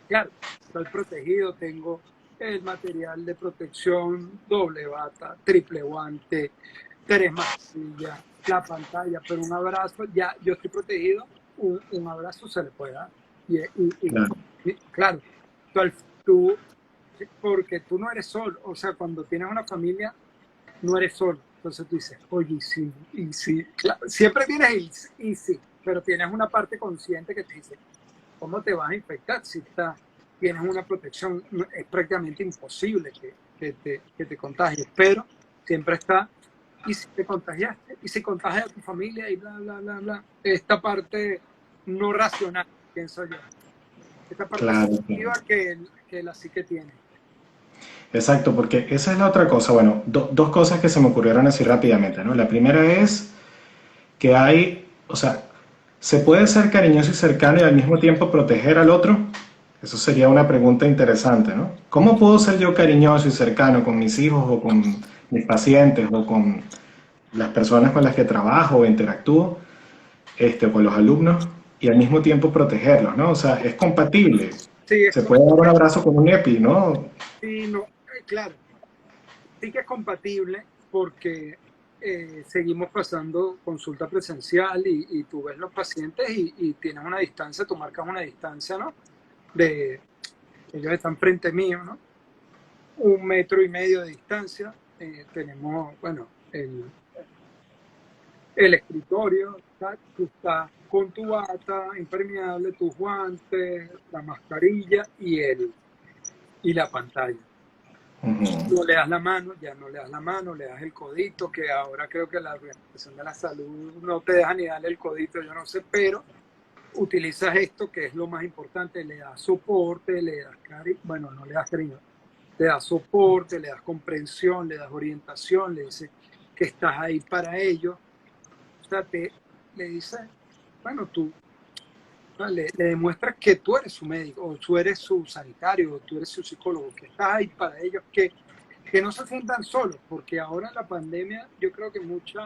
Claro, estoy protegido, tengo el material de protección, doble bata, triple guante, 3 mascarillas, la pantalla, pero un abrazo, ya yo estoy protegido, un abrazo se le puede dar. Claro, Claro, tú, tú, porque tú no eres solo, o sea, cuando tienes una familia, no eres solo. Entonces tú dices, oye, y sí, claro, siempre tienes y sí, pero tienes una parte consciente que te dice, ¿cómo te vas a infectar si tienes una protección? Es prácticamente imposible que te contagies, pero siempre está, y si te contagiaste, y si contagias a tu familia, y bla, bla, bla, bla. Esta parte no racional, pienso yo. Esta parte Claro, subjetiva claro. que la psique tiene. Exacto, porque esa es la otra cosa. Bueno, dos cosas que se me ocurrieron así rápidamente, ¿no? La primera es que hay, o sea, ¿se puede ser cariñoso y cercano y al mismo tiempo proteger al otro? Eso sería una pregunta interesante, ¿no? ¿Cómo puedo ser yo cariñoso y cercano con mis hijos o con mis pacientes o con las personas con las que trabajo o interactúo, o con los alumnos, y al mismo tiempo protegerlos, ¿no? O sea, es compatible. Sí, es Se puede dar un abrazo con un EPI, ¿no? sí, no, claro, sí que es compatible porque seguimos pasando consulta presencial y tú ves los pacientes y tienes una distancia, tú marcas una distancia, ¿no? De, ellos están frente mío, ¿no? 1,5 metros de distancia. Tenemos, bueno, el escritorio, ¿sabes? Tú estás con tu bata impermeable, tus guantes, la mascarilla y la pantalla. Ujú. No le das la mano, ya no le das la mano, le das el codito, que ahora creo que la Organización de la Salud no te deja ni darle el codito, yo no sé, pero utilizas esto que es lo más importante, le das soporte, le das cariño, bueno, no le das cariño, le das soporte, le das comprensión, le das orientación, le dices que estás ahí para ellos, o sea, le dices, bueno, tú, o sea, le demuestras que tú eres su médico, o tú eres su sanitario, o tú eres su psicólogo, que estás ahí para ellos, que no se sientan solos, porque ahora en la pandemia yo creo que muchos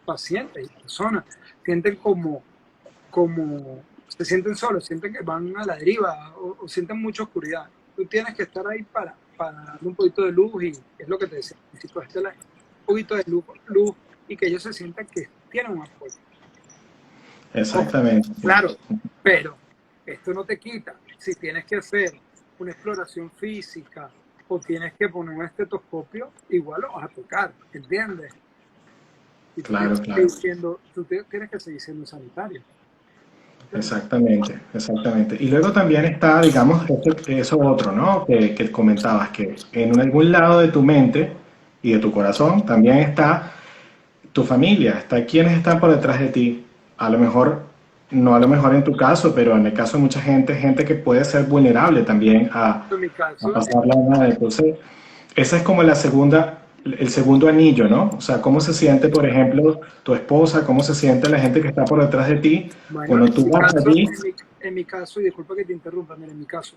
pacientes y personas sienten como se sienten solos, sienten que van a la deriva o sienten mucha oscuridad. Tú tienes que estar ahí para darle un poquito de luz y es lo que te decía, necesito un poquito de luz y que ellos se sientan que tienen un apoyo. Ojo, Exactamente, sí. claro, pero esto no te quita. Si tienes que hacer una exploración física o tienes que poner un estetoscopio, igual lo vas a tocar, ¿entiendes? Y Claro, claro. tú tienes que seguir siendo sanitario. ¿Entiendes? Exactamente, exactamente. Y luego también está, digamos, eso otro, ¿no? Que comentabas, que en algún lado de tu mente y de tu corazón también está tu familia, está quienes están por detrás de ti. A lo mejor, no a lo mejor en tu caso, pero en el caso de mucha gente, gente que puede ser vulnerable también En mi a caso, pasar la nada. Entonces, esa es como el segundo anillo, ¿no? O sea, cómo se siente, por ejemplo, tu esposa, cómo se siente la gente que está por detrás de ti bueno, cuando tú vas allí. en mi caso, y disculpa que te interrumpa, mira, en mi caso,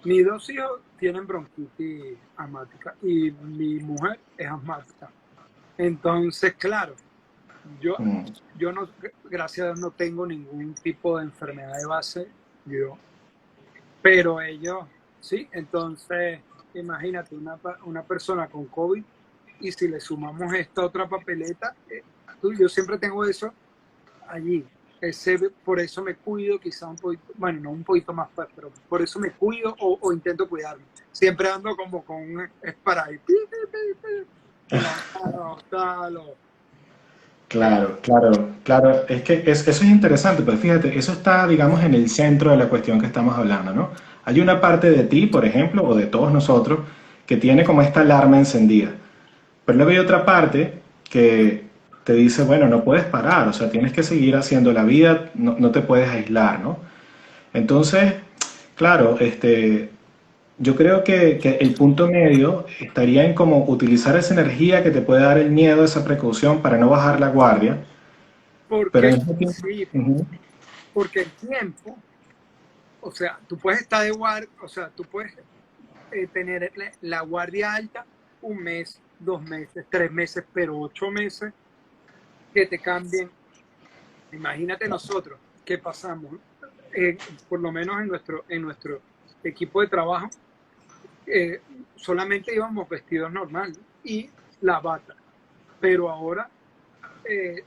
mis dos hijos tienen bronquitis asmática y mi mujer es asmática. Entonces, claro, yo, Mm, yo no, gracias a Dios, no tengo ningún tipo de enfermedad de base, yo, pero ellos, sí, entonces, imagínate una persona con COVID y si le sumamos esta otra papeleta, yo siempre tengo eso allí. Por eso me cuido, quizá un poquito, bueno, no un poquito más, pues, pero por eso me cuido o intento cuidarme. Siempre ando como con un spray, pi, pi, pi, pi, en la mano, tal, eh, claro, claro, claro. Es que eso es interesante, pero fíjate, eso está, digamos, en el centro de la cuestión que estamos hablando, ¿no? Hay una parte de ti, por ejemplo, o de todos nosotros, que tiene como esta alarma encendida. Pero luego hay otra parte que te dice, bueno, no puedes parar, o sea, tienes que seguir haciendo la vida, no, no te puedes aislar, ¿no? Entonces, claro, yo creo que el punto medio estaría en cómo utilizar esa energía que te puede dar el miedo, esa precaución para no bajar la guardia, pero al porque mismo tiempo, sí, ujú, porque el tiempo, o sea, tú puedes estar de guardia, o sea, tú puedes tener la guardia alta 1 mes, 2 meses, 3 meses, pero 8 meses que te cambien. Imagínate nosotros que pasamos, por lo menos en nuestro equipo de trabajo, eh, solamente íbamos vestidos normal y la bata, pero ahora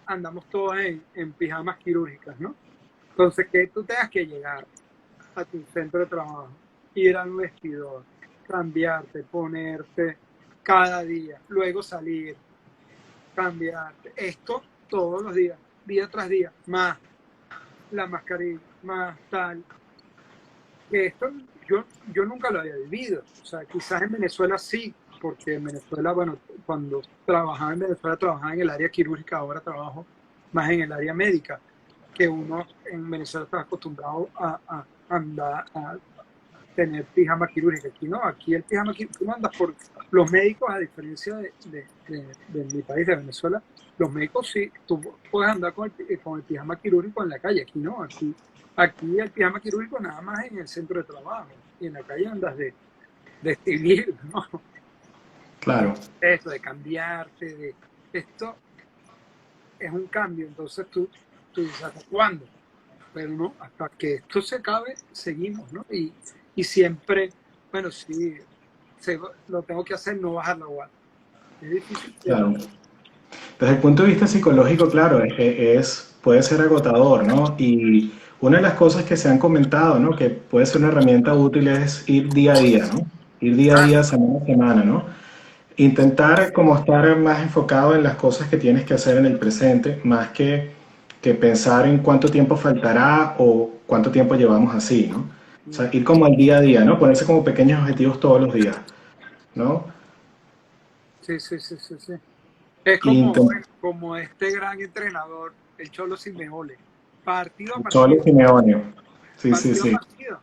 andamos todos en pijamas quirúrgicas, ¿no? Entonces, que tú tengas que llegar a tu centro de trabajo, ir al vestidor, cambiarte, ponerte cada día, luego salir, cambiarte, esto todos los días, día tras día, más la mascarilla, más tal, que esto yo nunca lo había vivido. O sea, quizás en Venezuela sí, porque en Venezuela, bueno, cuando trabajaba en Venezuela trabajaba en el área quirúrgica, ahora trabajo más en el área médica, que uno en Venezuela está acostumbrado a andar, a tener pijama quirúrgica. Aquí no, aquí el pijama quirúrgico, tú no andas por los médicos, a diferencia de mi país, de Venezuela, los médicos sí, tú puedes andar con el pijama quirúrgico en la calle, aquí no, aquí el pijama quirúrgico nada más en el centro de trabajo, y en la calle andas de civil, ¿no? Claro, Esto, de cambiarte, esto es un cambio, entonces tú dices, ¿hasta cuándo? Pero no, hasta que esto se acabe, seguimos, ¿no? Y siempre, bueno, sí, lo tengo que hacer, no bajar la guardia. Es difícil, pero claro. Desde el punto de vista psicológico, claro, puede ser agotador, ¿no? Y una de las cosas que se han comentado, ¿no? Que puede ser una herramienta útil es ir día a día, ¿no? Ir día a claro, día, semana a semana, ¿no? Intentar como estar más enfocado en las cosas que tienes que hacer en el presente, más que pensar en cuánto tiempo faltará o cuánto tiempo llevamos así, ¿no? O sea, ir como al día a día, ¿no? Ponerse como pequeños objetivos todos los días, ¿no? sí, sí, sí, sí, sí. Es como, Intent- bueno, como este gran entrenador, el Cholo Simeone, partido a Solo partido, Simeone. Sí, sí, partido a sí. partido,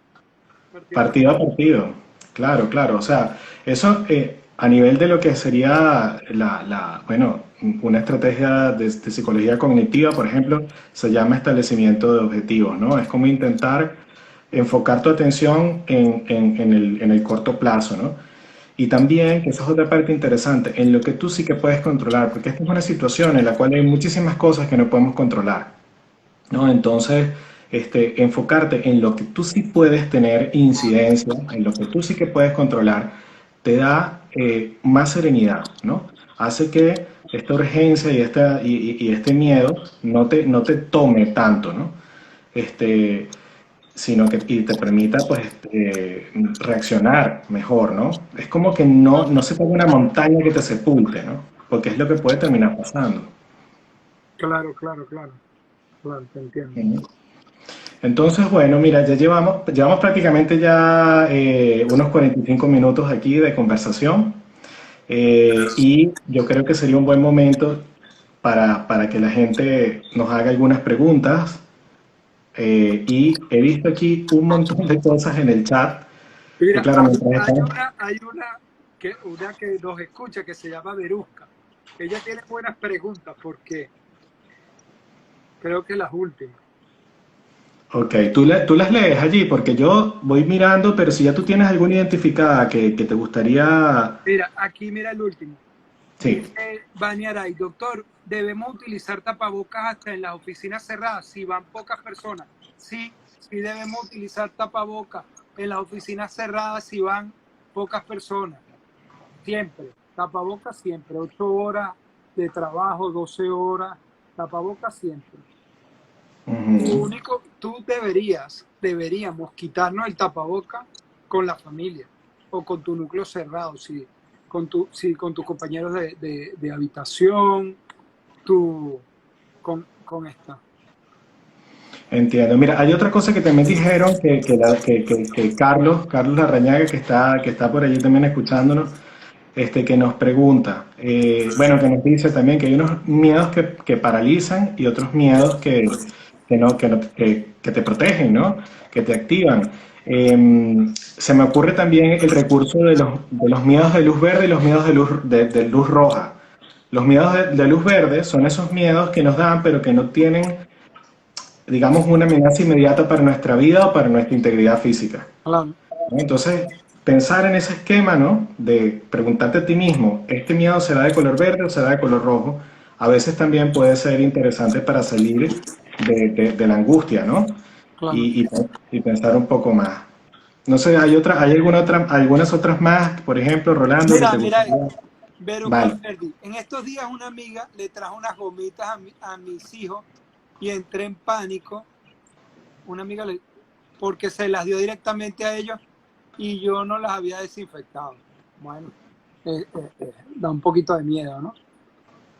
partido a Partido a partido. partido. Claro, claro. O sea, eso a nivel de lo que sería bueno, una estrategia de psicología cognitiva, por ejemplo, se llama establecimiento de objetivos, ¿no? Es como intentar enfocar tu atención en el corto plazo, ¿no? Y también, que esa es otra parte interesante, en lo que tú sí que puedes controlar, porque esta es una situación en la cual hay muchísimas cosas que no podemos controlar. ¿No? Entonces, enfocarte en lo que tú sí puedes tener incidencia, en lo que tú sí que puedes controlar, te da más serenidad, ¿no? Hace que esta urgencia y este miedo no te tome tanto, ¿no? Este, sino que y te permita, pues, reaccionar mejor, ¿no? Es como que no se ponga una montaña que te sepulte, ¿no? Porque es lo que puede terminar pasando. Claro, claro, claro, claro, te entiendo. Ujú. Entonces, bueno, mira, ya llevamos prácticamente ya unos 45 minutos aquí de conversación y yo creo que sería un buen momento para que la gente nos haga algunas preguntas y he visto aquí un montón de cosas en el chat que Mira, claro, mientras estamos... hay una que nos escucha que se llama Verusca. Ella tiene buenas preguntas porque creo que las últimas. Ok, tú las lees allí porque yo voy mirando, pero si ya tú tienes alguna identificada que te gustaría... Mira, aquí mira el último. Sí, Dice Baniaray, doctor, ¿debemos utilizar tapabocas hasta en las oficinas cerradas si van pocas personas? Sí, sí debemos utilizar tapabocas en las oficinas cerradas si van pocas personas. Siempre, tapabocas siempre. 8 horas de trabajo, 12 horas, tapabocas siempre. Lo ujú, único, deberíamos quitarnos el tapaboca con la familia o con tu núcleo cerrado, si con tus compañeros de habitación, tu, con esta. entiendo. Mira, hay otra cosa que también dijeron que Carlos Larrañaga, que está por allí también escuchándonos, que nos pregunta, bueno, que nos dice también que hay unos miedos que paralizan y otros miedos que te protegen, ¿no? Que te activan. Se me ocurre también el recurso de los miedos de luz verde y los miedos de luz roja. Los miedos de luz verde son esos miedos que nos dan, pero que no tienen, digamos, una amenaza inmediata para nuestra vida o para nuestra integridad física. Claro, ¿No? Entonces, pensar en ese esquema, ¿no? De preguntarte a ti mismo, ¿este miedo será de color verde o será de color rojo? A veces también puede ser interesante para salir de la angustia, ¿no? claro. Y pensar un poco más. No sé, algunas otras más, por ejemplo, Rolando, que te Mira gustaría. esta. Veruca Vale, Ferdi. En estos días una amiga le trajo unas gomitas a mis hijos y entré en pánico. Una amiga porque se las dio directamente a ellos y yo no las había desinfectado. Bueno, da un poquito de miedo, ¿no?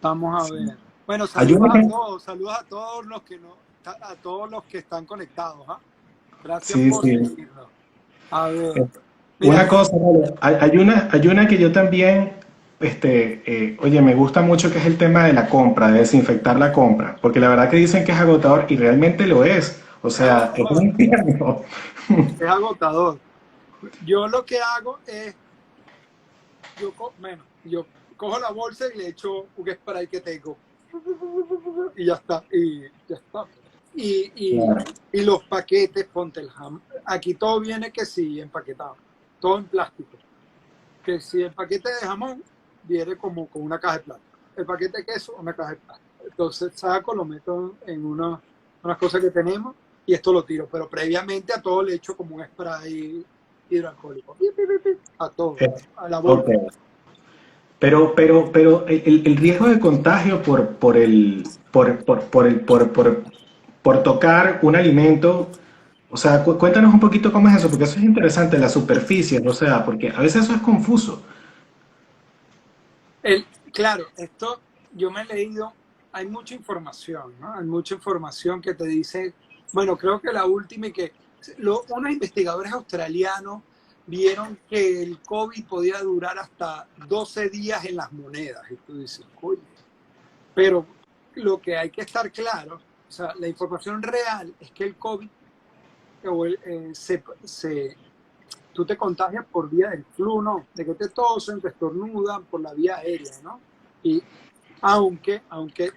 Vamos a ver. Bueno, hay una que, saludos a todos los que no, a todos los que están conectados, ¿ah? Gracias sí, por sí. seguirnos. A ver, mira, Una cosa, vale, hay una que yo también, oye, me gusta mucho que es el tema de la compra, de desinfectar la compra, porque la verdad que dicen que es agotador y realmente lo es. O es sea, es un agotador, infierno. es agotador. Yo lo que hago es, bueno, yo cojo la bolsa y le echo un spray que tengo y ya está, y ya está. Y, y, Claro. y los paquetes, ponte el ham. Aquí todo viene que sí, empaquetado, todo en plástico. Que si el paquete de jamón viene como con una caja de plástico, el paquete de queso, una caja de plástico. Entonces saco, lo meto en unas cosas que tenemos y esto lo tiro. Pero previamente a todo le echo como un spray hidroalcohólico. A todo, Eh, a la ok. bolsa. Pero el riesgo de contagio por tocar un alimento, o sea, cuéntanos un poquito cómo es eso, porque eso es interesante, las superficies, o sea, porque a veces eso es confuso. Claro, esto yo me he leído, hay mucha información, ¿no? Hay mucha información que te dice, bueno, creo que la última y que unos investigadores australianos vieron que el COVID podía durar hasta 12 días en las monedas. Y tú dices, oye, pero lo que hay que estar claro, o sea, la información real es que el COVID tú te contagias por vía del flu, ¿no? De que te tosen, te estornudan por la vía aérea, ¿no? Y aunque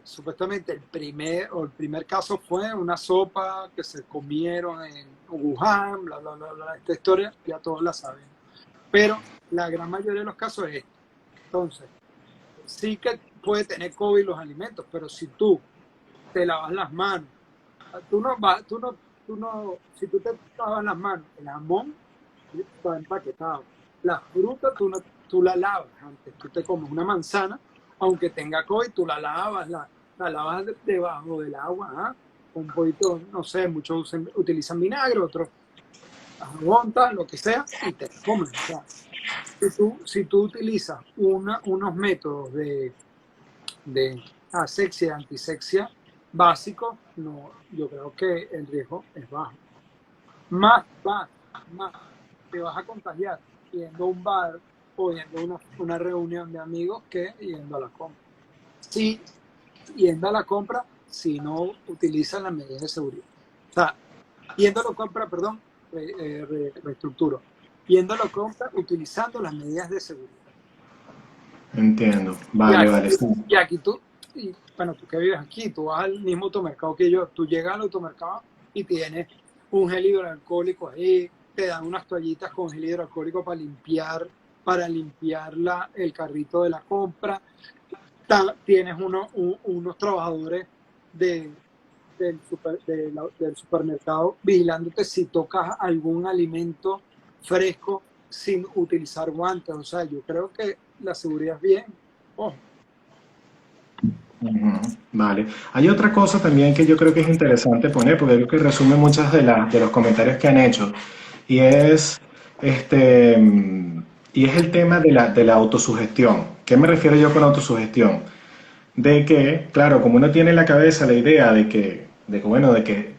supuestamente el primer caso fue una sopa que se comieron en Wuhan, bla, bla, bla, bla, esta historia ya todos la sabemos. Pero la gran mayoría de los casos es esto. Entonces, sí que puede tener COVID los alimentos, pero si tú te lavas las manos, tú no vas, tú no, si tú te lavas las manos, el jamón está empaquetado. La fruta tú la lavas antes. Tú te comes una manzana, aunque tenga COVID, tú la lavas, la lavas debajo del agua, ¿ah? Un poquito, no sé, muchos utilizan vinagre, otros jabón, tal, lo que sea, y te la comes. O sea, si tú utilizas unos métodos de asexia, antisexia básicos, no, yo creo que el riesgo es bajo. Más te vas a contagiar yendo a un bar o yendo a una reunión de amigos que yendo a la compra. Sí, yendo a la compra, si no utilizan las medidas de seguridad. O sea, yendo a la compra, perdón, reestructuro. Yendo a la compra utilizando las medidas de seguridad. Entiendo. Y Vale, aquí, vale, sí. y aquí bueno, tú que vives aquí, tú vas al mismo automercado que yo, tú llegas al automercado y tienes un gel hidroalcohólico ahí, te dan unas toallitas con gel hidroalcohólico para limpiar el carrito de la compra. Tienes unos trabajadores de, del supermercado vigilándote si tocas algún alimento fresco sin utilizar guantes. O sea, yo creo que la seguridad es bien. Ojo. Ujú. Vale. Hay otra cosa también que yo creo que es interesante poner, porque creo que resume muchas de los comentarios que han hecho, y es, este, y es el tema de la autosugestión. ¿Qué me refiero yo con autosugestión? De que, claro, como uno tiene en la cabeza la idea bueno, de que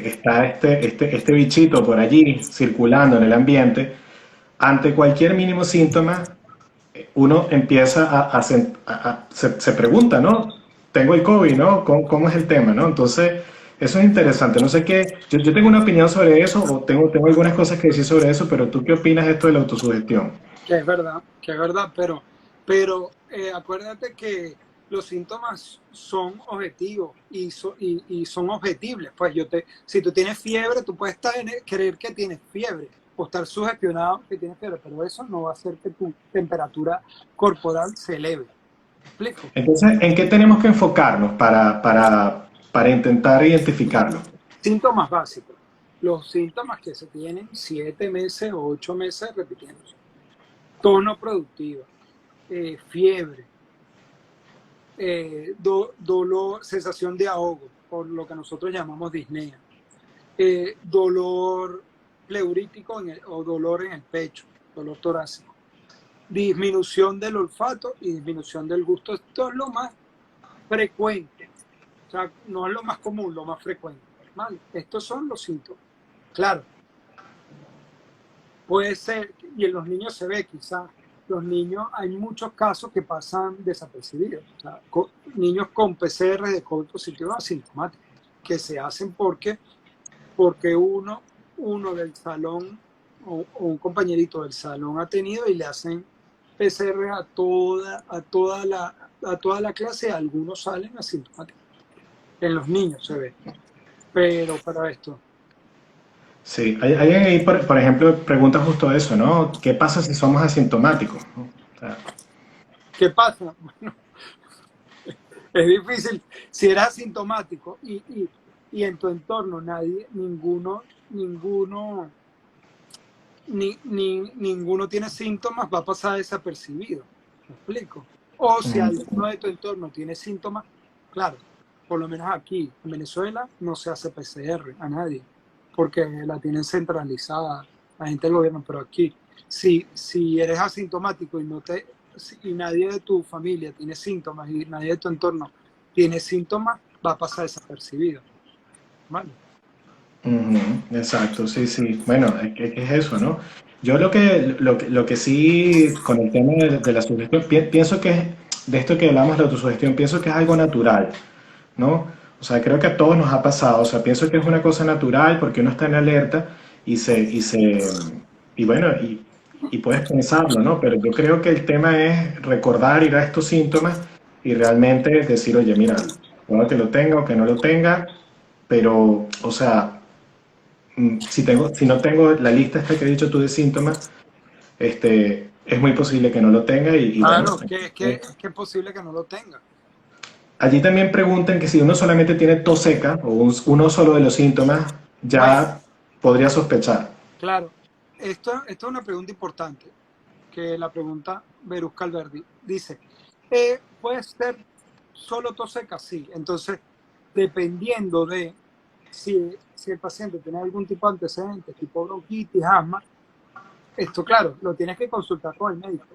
está este bichito por allí circulando en el ambiente, ante cualquier mínimo síntoma, uno empieza se pregunta, ¿no? Tengo el COVID, ¿no? ¿Cómo es el tema, ¿no? Entonces, eso es interesante. No sé qué, yo tengo una opinión sobre eso o tengo algunas cosas que decir sobre eso, pero ¿tú qué opinas de esto de la autosugestión? Que es verdad, pero acuérdate que los síntomas son objetivos y son objetibles. Pues si tú tienes fiebre, tú puedes creer que tienes fiebre o estar sugestionado que tienes fiebre, pero eso no va a hacer que tu temperatura corporal se eleve. ¿Me explico? Entonces, ¿en qué tenemos que enfocarnos para intentar identificarlo? Síntomas básicos. Los síntomas que se tienen 7 meses o 8 meses repitiéndose. Tono productiva, fiebre, dolor, sensación de ahogo, por lo que nosotros llamamos disnea, dolor pleurítico o dolor en el pecho, dolor torácico, disminución del olfato y disminución del gusto. Esto es lo más frecuente, o sea, no es lo más común, lo más frecuente. ¿Vale? Estos son los síntomas. Claro, puede ser, y en los niños se ve quizás, los niños, hay muchos casos que pasan desapercibidos. O sea, niños con PCR de COVID positivo asintomáticos, que se hacen porque uno del salón o un compañerito del salón ha tenido y le hacen PCR a toda la clase, algunos salen asintomáticos. En los niños se ve. Pero para esto, Sí, hay alguien ahí, por ejemplo, pregunta justo eso, ¿no? ¿Qué pasa si somos asintomáticos? ¿No? O sea, ¿qué pasa? Bueno, es difícil. Si eres asintomático y en tu entorno ninguno tiene síntomas, va a pasar desapercibido. ¿Me explico? O si alguno de tu entorno tiene síntomas, claro, por lo menos aquí en Venezuela no se hace PCR a nadie, porque la tienen centralizada la gente del gobierno, pero aquí, si eres asintomático y nadie de tu familia tiene síntomas y nadie de tu entorno tiene síntomas, va a pasar desapercibido. ¿Vale? exacto, sí, sí. Bueno, es eso, ¿no? Yo lo que sí, con el tema de la sugestión, pienso que de esto que hablamos de autosugestión, pienso que es algo natural, ¿no? O sea, creo que a todos nos ha pasado, o sea, pienso que es una cosa natural porque uno está en alerta y bueno, y puedes pensarlo, ¿no? Pero yo creo que el tema es recordar, ir a estos síntomas y realmente decir, oye, mira, puedo que lo tenga o que no lo tenga, pero, o sea, si no tengo la lista esta que he dicho tú de síntomas, es muy posible que no lo tenga y bueno, Claro, es que es posible que no lo tenga. allí también preguntan que si uno solamente tiene tos seca o uno solo de los síntomas, Bueno, ya podría sospechar. claro, esto es una pregunta importante, que la pregunta Berus Calverdi. Dice, ¿puede ser solo tos seca? Sí. Entonces, dependiendo de si el paciente tiene algún tipo de antecedentes, tipo bronquitis, asma, esto, claro, lo tienes que consultar con el médico.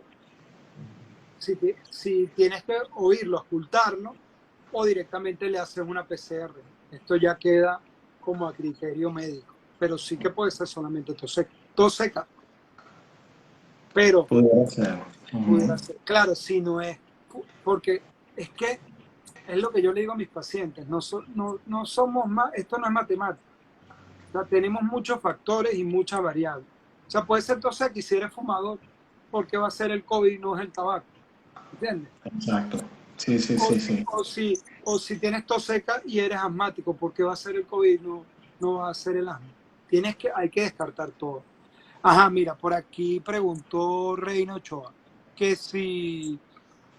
Si tienes que oírlo, ocultarlo, o directamente le haces una PCR. Esto ya queda como a criterio médico, pero sí que puede ser solamente tos seca, pero Pudiera ser. pudiera ser, claro, si no es, porque es que es lo que yo le digo a mis pacientes, no somos más, esto no es matemática, o sea, tenemos muchos factores y muchas variables. O sea, puede ser tos seca y si eres fumador, porque va a ser el COVID y no es el tabaco, ¿entiendes? Exacto. Sí, sí, O, sí, sí. o si tienes tos seca y eres asmático, porque va a ser el COVID, no va a ser el asma. Hay que descartar todo. Ajá, mira, por aquí preguntó Reina Ochoa que si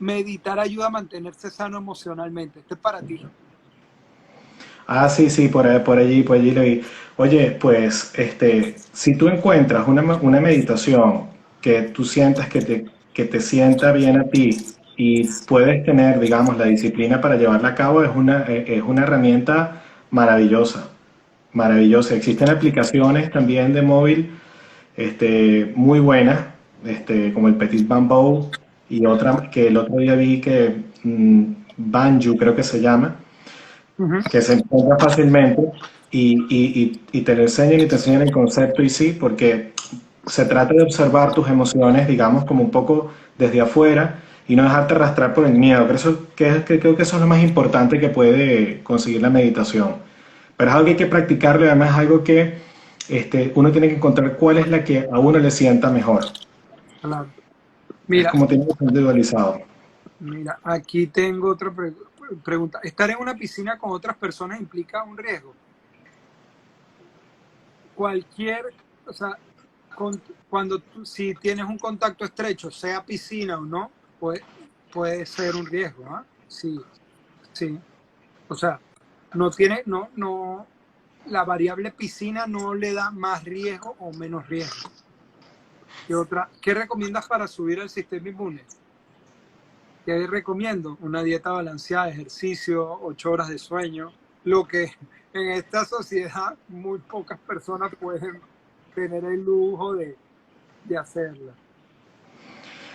meditar ayuda a mantenerse sano emocionalmente. Este es para ti. Ah, sí, sí, por allí lo vi. Oye, pues, si tú encuentras una meditación que tú sientas que te sienta bien a ti y puedes tener, digamos, la disciplina para llevarla a cabo, es una herramienta maravillosa, maravillosa. Existen aplicaciones también de móvil, muy buenas, como el Petit Bamboo y otra que el otro día vi que Banju creo que se llama Ujú. que se encuentra fácilmente y te lo enseñan y te enseñan el concepto y sí, porque se trata de observar tus emociones, digamos, como un poco desde afuera y no dejarte arrastrar por el miedo. Creo que eso es lo más importante que puede conseguir la meditación. Pero es algo que hay que practicarlo y además es algo que uno tiene que encontrar cuál es la que a uno le sienta mejor. Claro. Es Mira, como tiene que ser individualizado. mira, aquí tengo otra pregunta. ¿Estar en una piscina con otras personas implica un riesgo? O sea, si tienes un contacto estrecho, sea piscina o no, puede ser un riesgo, ¿ah? Sí, sí. O sea, la variable piscina no le da más riesgo o menos riesgo. ¿Qué recomiendas para subir el sistema inmune? ¿Qué recomiendo? Una dieta balanceada, ejercicio, 8 horas de sueño, lo que en esta sociedad muy pocas personas pueden tener el lujo de hacerla.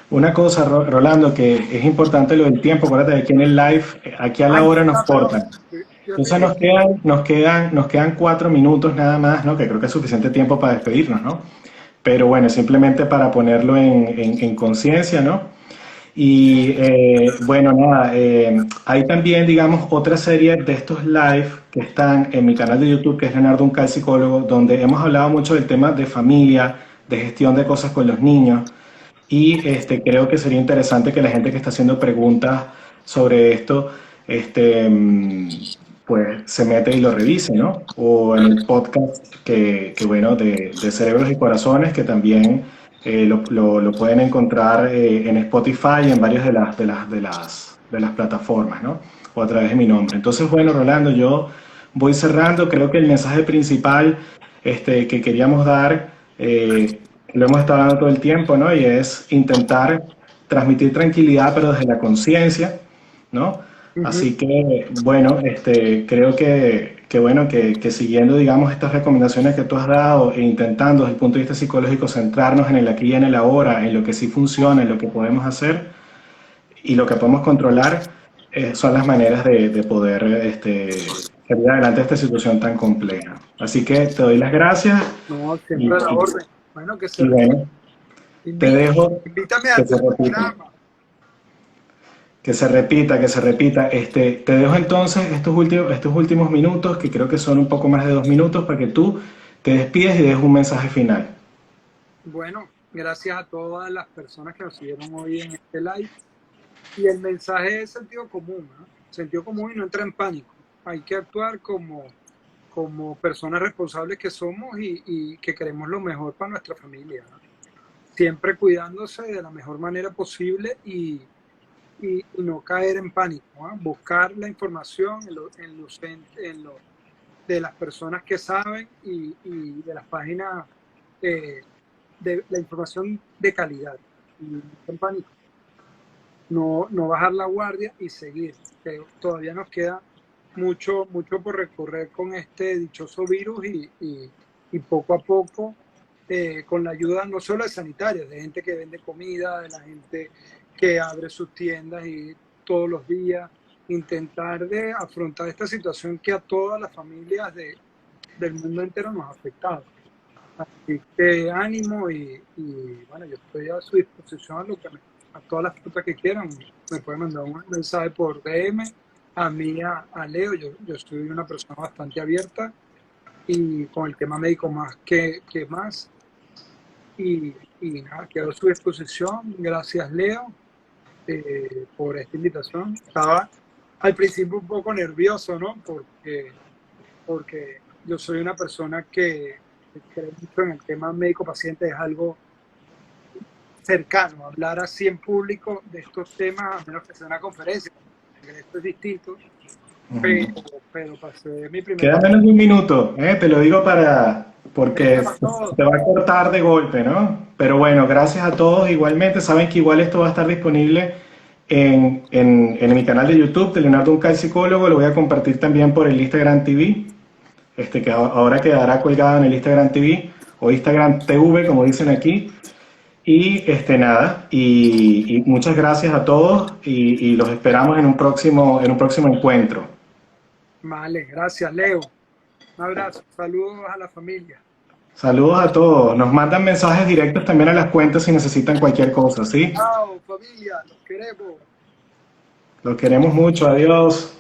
Una cosa, Rolando, que es importante lo del tiempo, acuérdate que aquí en el live, aquí a la Ay, hora nos está peor. cortan. Fíjate Entonces que nos quedan 4 minutos nada más, ¿no? Que creo que es suficiente tiempo para despedirnos, ¿no? pero bueno, simplemente para ponerlo en conciencia, ¿no? Y bueno, nada, hay también, digamos, otra serie de estos live que están en mi canal de YouTube, que es Leonardo Uncal Psicólogo, donde hemos hablado mucho del tema de familia, de gestión de cosas con los niños. Y creo que sería interesante que la gente que está haciendo preguntas sobre esto, este, mm, pues se mete y lo revise, ¿no? O en el podcast bueno, de Cerebros y Corazones, que también lo pueden encontrar en Spotify y en varias de las plataformas, ¿no? O a través de mi nombre. Entonces, bueno, Rolando, yo voy cerrando. Creo que el mensaje principal que queríamos dar, lo hemos estado hablando todo el tiempo, ¿no? Y es intentar transmitir tranquilidad, pero desde la conciencia, ¿no? Ujú. Así que, bueno, creo que siguiendo, digamos, estas recomendaciones que tú has dado e intentando desde el punto de vista psicológico centrarnos en el aquí y en el ahora, en lo que sí funciona, en lo que podemos hacer y lo que podemos controlar, son las maneras de poder salir adelante de esta situación tan compleja. Así que te doy las gracias No, y, siempre a la orden. Bueno, que se y bueno, te dejo invítame que al se repita. programa. Que se repita, que se repita. Te dejo entonces estos últimos minutos, que creo que son un poco más de 2 minutos, para que tú te despides y dejes un mensaje final. Bueno, gracias a todas las personas que nos siguieron hoy en este live. Y el mensaje es sentido común, ¿no? Sentido común y no entrar en pánico. Hay que actuar como personas responsables que somos y que queremos lo mejor para nuestra familia, ¿no? Siempre cuidándose de la mejor manera posible y no caer en pánico, ¿no? Buscar la información de las personas que saben y de las páginas de la información de calidad. Y no en pánico. No bajar la guardia y seguir. Que todavía nos queda mucho por recorrer con este dichoso virus y poco a poco, con la ayuda no solo de sanitarios, de gente que vende comida, de la gente que abre sus tiendas y todos los días intentar de afrontar esta situación que a todas las familias del mundo entero nos ha afectado. Así que ánimo bueno, yo estoy a su disposición a todas las preguntas que quieran. Me pueden mandar un mensaje por DM, a mí, a Leo. Yo soy una persona bastante abierta y con el tema médico más que más. Y nada, quedo a su disposición. Gracias, Leo, por esta invitación. Estaba al principio un poco nervioso, ¿no? Porque yo soy una persona que cree mucho en el tema médico-paciente, es algo cercano. Hablar así en público de estos temas, a menos que sea una conferencia, porque esto es distinto, Ujú. pero pasé mi primer Queda paciente. menos de un minuto, te lo digo porque Venga para todos. te va a cortar de golpe, ¿no? Pero bueno, gracias a todos igualmente. Saben que igual esto va a estar disponible en mi canal de YouTube de Leonardo Uncal Psicólogo. Lo voy a compartir también por el Instagram TV, que ahora quedará colgado en el Instagram TV o Instagram TV, como dicen aquí. Y nada, y muchas gracias a todos y los esperamos en un próximo encuentro. Vale, gracias, Leo. Un abrazo, saludos a la familia. Saludos a todos. Nos mandan mensajes directos también a las cuentas si necesitan cualquier cosa, ¿sí? Chao, familia, los queremos. Los queremos mucho. Adiós.